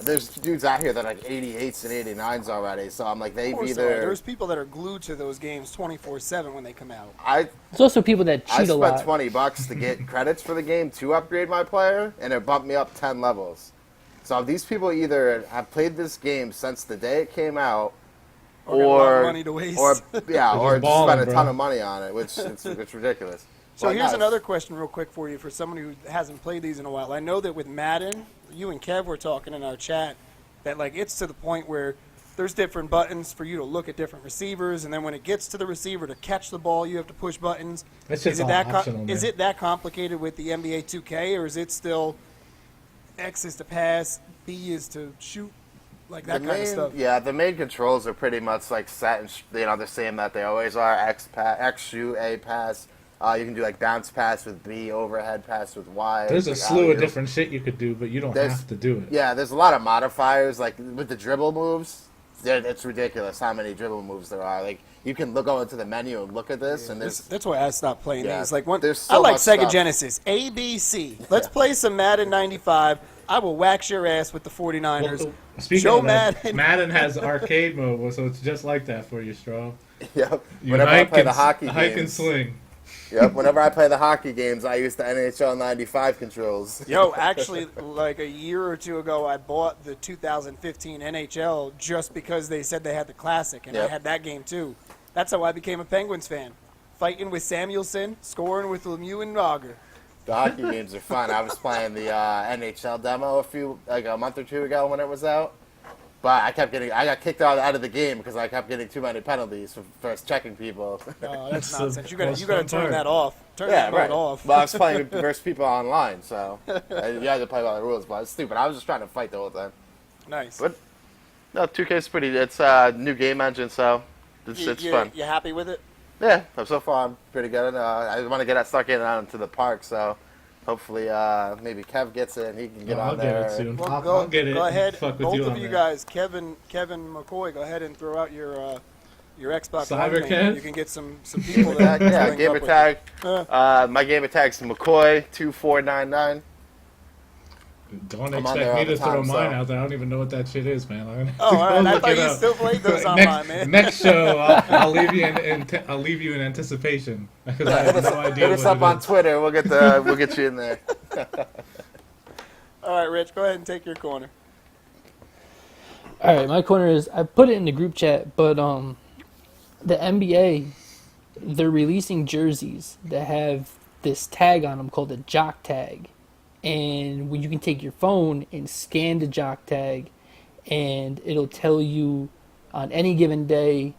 There's dudes out here that are like 88s and 89s already. So I'm like Of course either there are. There's people that are glued to those games 24/7 when they come out. I There's also people that I cheat a spent lot. $20 to get credits for the game to upgrade my player, and it bumped me up 10 levels. So these people either have played this game since the day it came out, Or got a lot of money to waste. or just balling, spent a bro. ton of money on it, which it's ridiculous. So Well, here's guys, another question real quick for you for someone who hasn't played these in a while. I know that with Madden, you and Kev were talking in our chat that like it's to the point where there's different buttons for you to look at different receivers, and then when it gets to the receiver to catch the ball, you have to push buttons. That shit's Is it all that optional, is man. it that complicated with the NBA 2K, or is it still X is to pass, B is to shoot, like that kind of stuff? Yeah, the main controls are pretty much like set, and the same that they always are. X shoot, A pass. You can do like bounce pass with B, overhead pass with Y. There's a like, slew of alley-oop. different shit you could do, but you don't There's- have to do it. Yeah, there's a lot of modifiers like with the dribble moves. it's ridiculous how many dribble moves there are. Like you can go into the menu and look at this, and That's why I stopped playing Yeah, these. Like there's I so like much Sega stuff. Genesis, A, B, C. Let's play some Madden 95. I will wax your ass with the 49ers. Well, speaking Joe of that, Madden. Madden has arcade mode, so it's just like that for you, Straw. yep. You Whenever I hike play and, the hockey hike and games, sling. yep. Whenever I play the hockey games, I use the NHL '95 controls. Yo, actually, like a year or two ago, I bought the 2015 NHL just because they said they had the Classic, and I Yep. had that game too. That's how I became a Penguins fan. Fighting with Samuelson, scoring with Lemieux and Rogger. The hockey games are fun. I was playing the NHL demo a month or two ago when it was out, but I got kicked out of the game because I kept getting too many penalties for checking people. Oh, that's the nonsense. You most gotta fun turn part. that off. Turn Yeah, that mode right. off. Well, I was playing versus people online, so you had to play by the rules. But it's stupid. I was just trying to fight the whole time. Nice. But no, 2K's pretty. It's a new game engine, so it's fun. You happy with it? Yeah, so far I'm pretty good. I want to start getting out into the park, so hopefully maybe Kev gets it and he can get I'll on get there. it soon. Well, I'll get it. Go ahead, Fuck with both you of on you that. guys, Kevin McCoy, go ahead and throw out your Xbox Cyber One name. Kev? You can get some people Yeah, that link gamer up with tag. you. My gamer tag's McCoy2499. Don't I'm on expect there me all to the throw time, mine so- out there. I don't even know what that shit is, man. Oh, all right. I Look thought it you up. still played those next, online, man. Next show, I'll leave you I'll leave you in anticipation because I have no idea Hit us what up it on is. Twitter. We'll get you in there. All right, Rich, go ahead and take your corner. All right, my corner is I put it in the group chat, but the NBA they're releasing jerseys that have this tag on them called a jock tag, and when you can take your phone and scan the jock tag, and it'll tell you on any given day,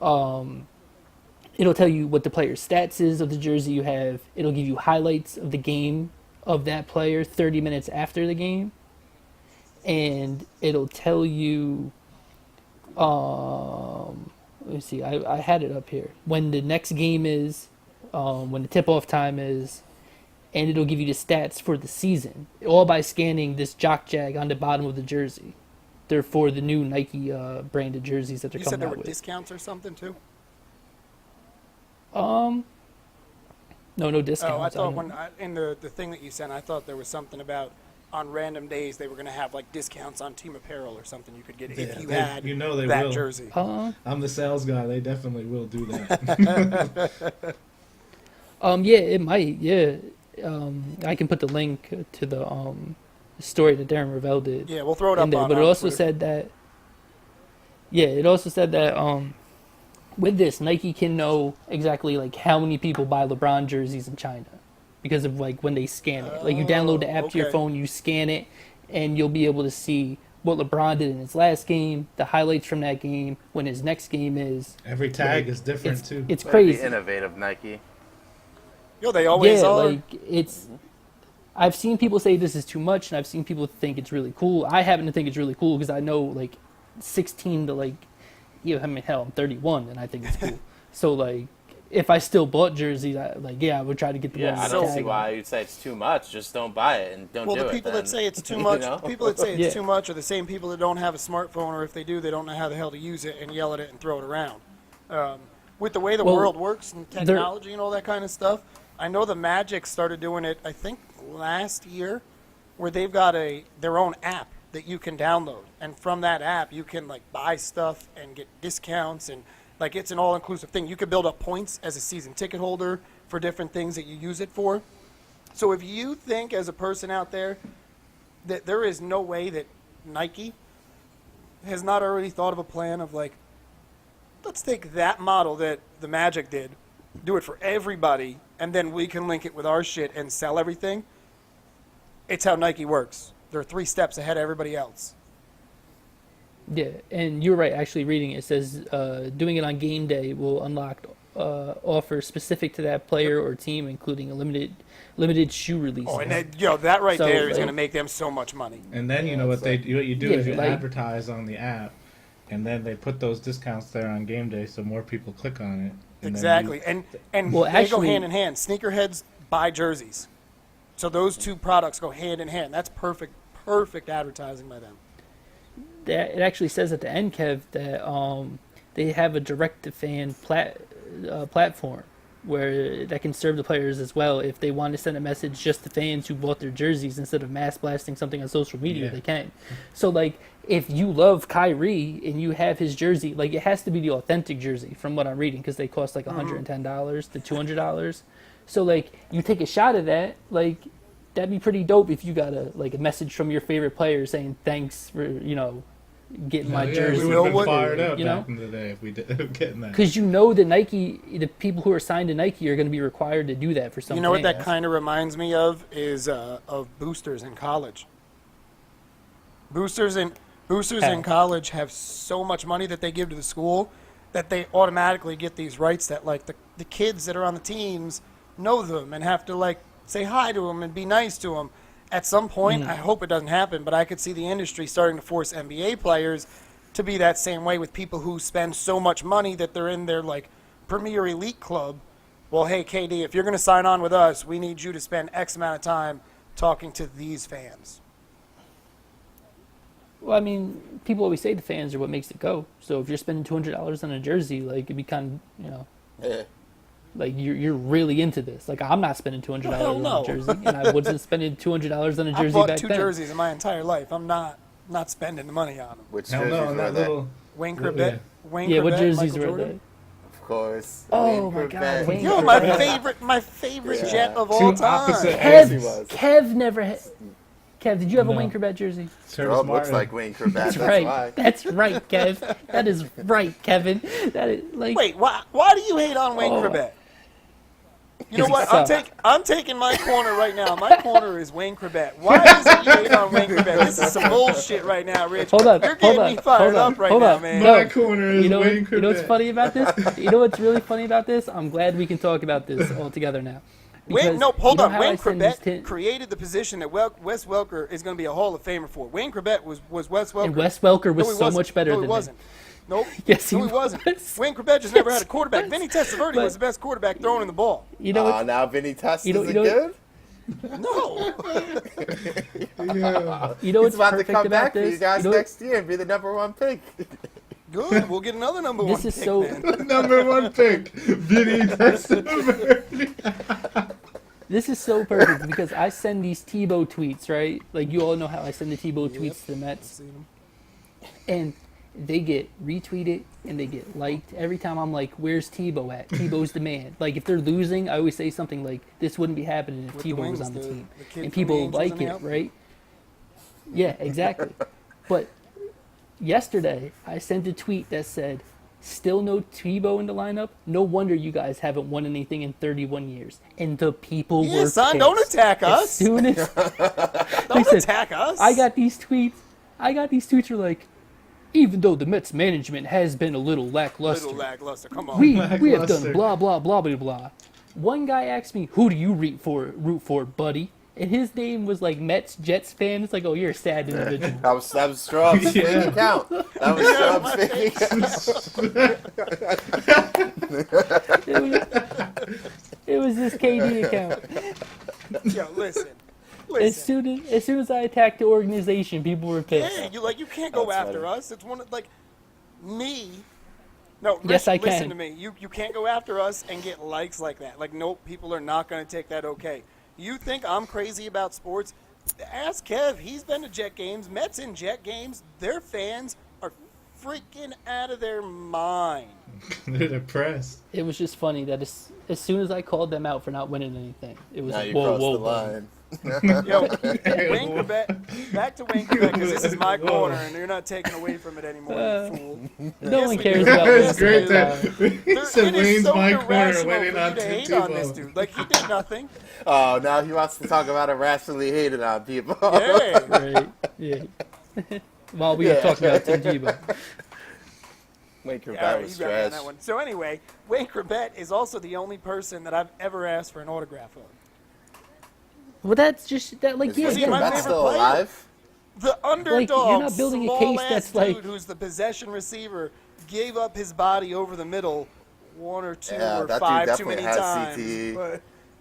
it'll tell you what the player's stats is of the jersey you have. It'll give you highlights of the game of that player 30 minutes after the game, and it'll tell you let me see, I had it up here when the next game is, when the tip-off time is, and it'll give you the stats for the season, all by scanning this jock jag on the bottom of the jersey. They're for the new Nike branded jerseys that they're You said coming there out were with. discounts or something too? No discounts. Oh, I thought don't- in the thing that you sent, I thought there was something about on random days they were going to have like discounts on team apparel or something you could get if you had you know they that will. jersey. I'm the sales guy. They definitely will do that. Yeah, it might. Yeah, I can put the link to the story that Darren Ravel did. Yeah, we'll throw it in up there. on But it also Twitter. said that. Yeah, it also said that with this, Nike can know exactly like how many people buy LeBron jerseys in China, because of like when they scan it. Like you download the app to your okay. phone, you scan it, and you'll be able to see what LeBron did in his last game, the highlights from that game, when his next game is. Every tag is different It's too. it's Way to be crazy. innovative, Nike. Yo, they always Yeah, are. like it's. I've seen people say this is too much, and I've seen people think it's really cool. I happen to think it's really cool because I know like 16 to like, I mean, hell, I'm 31 and I think it's cool. So like, if I still bought jerseys, I would try to get the one Yeah, with I the don't tag see on. why you'd say it's too much. Just don't buy it and don't Well, do the it. people then. that say it's too You much, know? the people that say it's Yeah. too much are the same people that don't have a smartphone, or if they do, they don't know how the hell to use it and yell at it and throw it around. With the way the Well, world works and technology and all that kind of stuff, I know the Magic started doing it, I think, last year, where they've got their own app that you can download, and from that app you can like buy stuff and get discounts, and like it's an all-inclusive thing. You can build up points as a season ticket holder for different things that you use it for. So if you think as a person out there that there is no way that Nike has not already thought of a plan of like, let's take that model that the Magic did, do it for everybody, and then we can link it with our shit and sell everything. It's how Nike works. They're 3 steps ahead of everybody else. Yeah, and you're right. Actually, reading it says doing it on game day will unlock offers specific to that player or team, including a limited shoe release. Oh, and that right So, there is like- going to make them so much money. And then you know what what you do Yeah, is you like- advertise on the app, and then they put those discounts there on game day, so more people click on it. And then Exactly, and Well, they go actually- hand in hand. Sneakerheads buy jerseys, so those two products go hand in hand. That's perfect advertising by them. it actually says at the end, Kev, that they have a direct-to-fan platform where that can serve the players as well. If they want to send a message just to fans who bought their jerseys instead of mass blasting something on social media, Yeah. they can. So, like, if you love Kyrie and you have his jersey, like, it has to be the authentic jersey from what I'm reading because they cost like $110 to $200. So, like, you take a shot of that, like, that'd be pretty dope if you got a message from your favorite player saying thanks for, getting my jersey. We would know have been what- fired up you know? back in the day if we did getting that. Because you know that Nike, the people who are signed to Nike are going to be required to do that for some You know what that fans. kind of reminds me of is of boosters in college. Boosters in How? college have so much money that they give to the school that they automatically get these rights that like the kids that are on the teams know them and have to like say hi to them and be nice to them. At some point, I hope it doesn't happen, but I could see the industry starting to force NBA players to be that same way with people who spend so much money that they're in their like premier elite club. Well, hey, KD, if you're going to sign on with us, we need you to spend X amount of time talking to these fans. Well, I mean, people always say the fans are what makes it go. So if you're spending $200 on a jersey, like, it'd be kind of, Yeah. like you're really into this. Like, I'm not spending $200 Hell on no. a jersey, and I wasn't spending $200 on a I jersey bought back 2 then. jerseys in my entire life. I'm not spending the money on them. Which Hell jerseys no, and were that they? little. Wayne Yeah. Corbett. Wayne Yeah, what Corbett, jerseys Michael were Jordan. Of course. Oh Wayne my God, Corbett. Wayne Yo, my Corbett. favorite Yeah. Jet of Two all time. opposite Yes, he was. Kev never had. Kev, did you have a No. Wayne Corbett jersey? Travis Rob looks Martin. like Wayne Corbett. That's That's right. why. That's right, Kev. That is right, Kevin. That is like. Wait, why do you hate on Wayne Oh. Corbett? You know what? Suck. I'm taking my corner right now. My corner is Wayne Corbett. Why is it you hate on Wayne Corbett? This is some bullshit right now, Rich. Hold on, You're getting hold me on, fired hold on, up right hold now, on. man. My No. corner is You know, Wayne you know what's Corbett. funny about this? You know what's really funny about this? I'm glad we can talk about this all together now. Wayne, Because hold you know on. how I Wayne send these Corbett created the position that Wes Welker is going to be a Hall of Famer for. Wayne Corbett was Wes Welker. And Wes Welker was No, he so wasn't. much better no, than he wasn't. Nope. Yes, he no, he wasn't. was. Wayne Corbett just never Yes, had a quarterback. he Vinny was. Testaverde But- was the best quarterback throwing in the ball. You know what's, Now Vinny Test You know- isn't you know- good. No. Yeah. you know He's what's about to perfect come about back for this? you guys You know what- next year and be the #1 pick. Good. We'll get another number This one is pick, so- man. Number 1 pick, Vinny Testaverde. This is so perfect because I send these Tebow tweets, right? Like, you all know how I send the Tebow tweets to the Mets. And they get retweeted and they get liked. Every time I'm like, where's Tebow at? Tebow's the man. Like, if they're losing, I always say something like, this wouldn't be happening if With the Tebow was wings, on the team. the kid And from the people Angels like in the it, outfield. right? Yeah, exactly. But yesterday, I sent a tweet that said, still no Tebow in the lineup? No wonder you guys haven't won anything in 31 years. And the people Yeah, were son, pissed. don't attack As us. soon as Don't Listen, attack us. I got these tweets were like, even though the Mets management has been a little lackluster, little lackluster. Come on. we have Lackluster. done blah blah blah blah blah. One guy asked me, "Who do you root for, buddy?" And his name was like Mets Jets fan. It's like, oh, you're a sad individual. That was Straub's fake Yeah. account. That was Straub's fake account. It was this KD account. Yo, listen. As soon as I attacked the organization, people were pissed. Yeah, you can't go That's after funny. us. It's one of like me. No, Yes, I listen can. to me. You can't go after us and get likes like that. Like, nope, people are not going to take that okay. You think I'm crazy about sports? Ask Kev. He's been to Jet games. Mets in Jet games. Their fans are freaking out of their mind. They're depressed. It was just funny that as soon as I called them out for not winning anything, it was Now like, you whoa, crossed whoa, the whoa. line. Yo, Wayne Corbett, back to Wayne Corbett, because this is my corner, and you're not taking away from it anymore, you fool. No Yes, one we cares do. about It's this. great There- that he said it is Wayne's so my corner irrational waiting for on you to to hate on this Tebow. dude. Like, he did nothing. Oh, now he wants to talk about irrationally hated on people. Yeah. Right? Yeah. While we were Yeah. talking about Tim Tebow. Wayne Corbett Yeah, was you got me on trash. that one. So anyway, Wayne Corbett is also the only person that I've ever asked for an autograph of. Well, that's just that. Like, Is yeah, he Wayne my again, Corbett favorite still player? alive? The underdog, you're not building a case small-ass that's dude like- who's the possession receiver, gave up his body over the middle one or two Yeah, or that dude five too definitely many has times. CTE.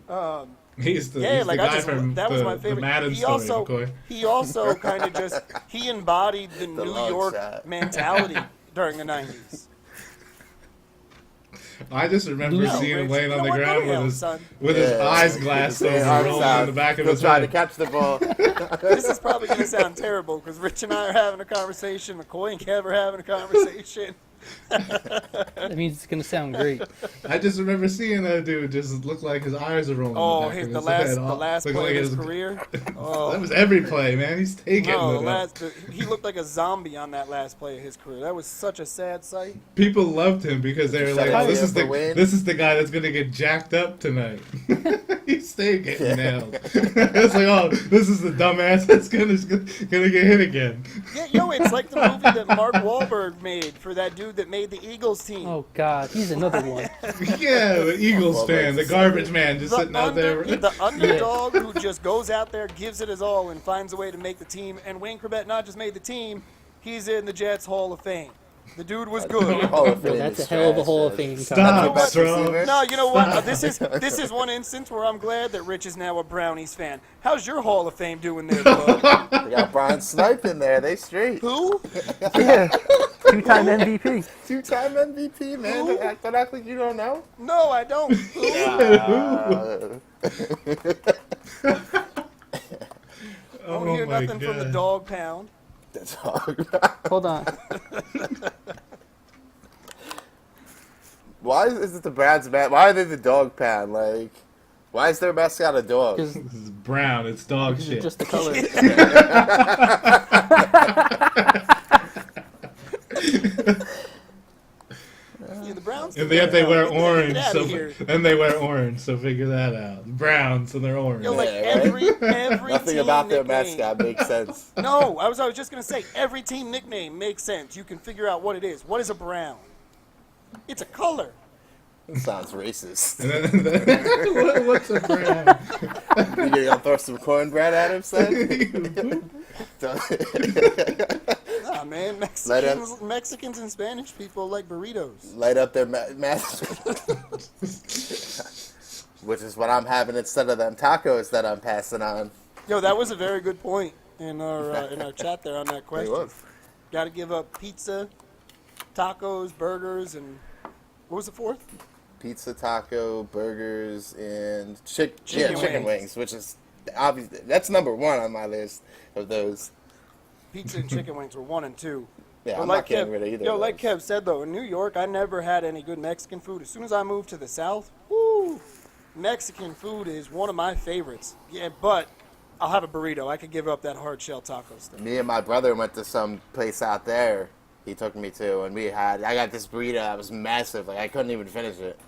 But He's the Yeah, like guy I just from that was my the favorite. Madden He story, also McCoy. he also kind of just he embodied the New long York shot. mentality during the 90s. I just remember No, seeing him Rich, laying you on know the what? Go ground to hell, with his son. eyes glassed His over, arms rolling out. in the back of He'll his try to head. catch the ball. This is probably going to sound terrible because Rich and I are having a conversation. McCoy and Kev are having a conversation. That means it's gonna sound great. I just remember seeing that dude just look like his eyes are rolling. Oh, in the the back of his head. last Looked play like of his his- career. That Oh, was every play, man. He's taking no, it. he looked like a zombie on that last play of his career. That was such a sad sight. People loved him because they were you like, shut "Oh, his this ear is for Wayne? this is the guy that's gonna get jacked up tonight." He's still getting nailed. It's like, "Oh, this is the dumbass that's gonna get hit again." Yeah, yo, it's like the movie that Mark Wahlberg made for that dude that made the Eagles team. Oh God, he's another one. Yeah, the Eagles Well, fan, the that's- garbage man, just sitting out there. The underdog who just goes out there, gives it his all, and finds a way to make the team. And Wayne Corbett not just made the team, he's in the Jets Hall of Fame. The dude was good. Hall of Fame That's a is hell of a trash, Hall man. of Fame. Stop, Best bro. receiver. No, you know what? This is one instance where I'm glad that Rich is now a Brownies fan. How's your Hall of Fame doing there, bud? They got Brian Snipe in there. They straight. Who? Yeah, two-time MVP. Two-time MVP, man. Who? Don't act like you don't know. No, I don't. Who? Don't hear Oh my nothing from the God. dog pound. That's all. Hold on. Why is it the Browns, man? Why are they the dog pound? Like, why is their mascot a dog? Because This is brown. It's dog it's shit. just the color. Yeah, the Browns. And yet they wear orange, Get so outta here. and they wear orange. So figure that out. Brown, so they're orange. Yo, like Yeah, right? every Nothing team about their nickname- mascot makes sense. No, I was just gonna say every team nickname makes sense. You can figure out what it is. What is a brown? It's a color. That sounds racist. What's a brown? You gonna throw some cornbread at him, son? Nah, man, Let him- Mexicans and Spanish people like burritos. Light up their mascot. Which is what I'm having instead of them tacos that I'm passing on. Yo, that was a very good point in our chat there on that Hey, question. look. Got to give up pizza, tacos, burgers, and what was the fourth? Pizza, taco, burgers, and chicken Chicken wings, which is obviously that's number one on my list of those. Pizza and chicken wings were 1 and 2. Yeah, But I'm not getting rid of either. Yo, of like those. Kev said though, in New York, I never had any good Mexican food. As soon as I moved to the South, woo, Mexican food is one of my favorites. Yeah, but I'll have a burrito. I could give up that hard shell taco stuff. Me and my brother went to some place out there. He took me to, and I got this burrito that was massive. Like I couldn't even finish it.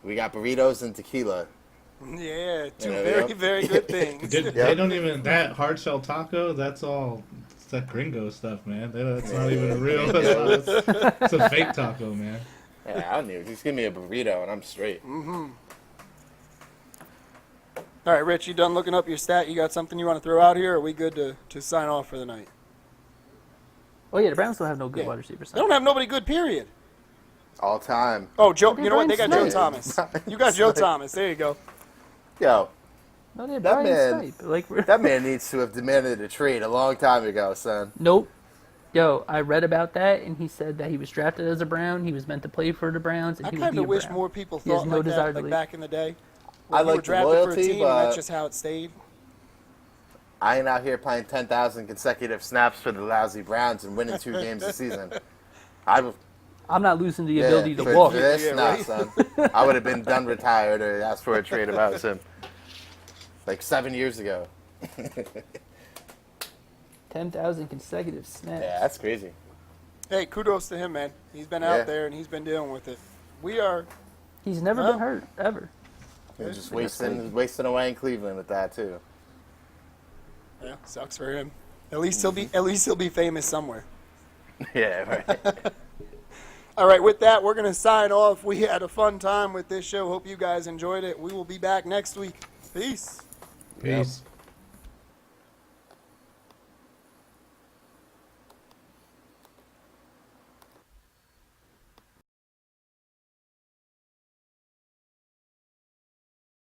We got burritos and tequila. Yeah, two Yeah, very, yeah. very good things. They don't even that hard shell taco. That's all. It's that gringo stuff, man. That's not even a real. It's a fake taco, man. Yeah, I don't need. Just give me a burrito and I'm straight. All right, Rich, you done looking up your stat? You got something you want to throw out here? Or are we good to sign off for the night? Oh yeah, the Browns don't have no good Yeah. wide receivers. They don't have nobody good, period. All time. Oh, Joe, Okay, you know what? They got Brian Joe Snyder. Thomas. You got Joe Thomas. There you go. Yo, No, they have That Brian man- Snipe. Like, that man needs to have demanded a trade a long time ago, son. nope. Yo, I read about that, and he said that he was drafted as a Brown. He was meant to play for the Browns, and I he would kind be a of wish Brown. more people He has thought no like desire that, to like leave. back in the day. I When you were like the drafted for a loyalty, team, and that's but- just how it stayed. I ain't out here playing 10,000 consecutive snaps for the lousy Browns and winning 2 games a season. I'm I'm not losing the ability to for walk. this, Yeah, nah, right. son. I would have been done retired or asked for a trade if I was him. Like 7 years ago. 10,000 consecutive snaps. Yeah, that's crazy. Hey, kudos to him, man. He's been Yeah. out there and he's been dealing with it. We are. He's never Well, been hurt ever. He's just wasting away in Cleveland with that too. Yeah, sucks for him. At least he'll be famous somewhere. Yeah, right. All right, with that, we're gonna sign off. We had a fun time with this show. Hope you guys enjoyed it. We will be back next week. Peace. Peace.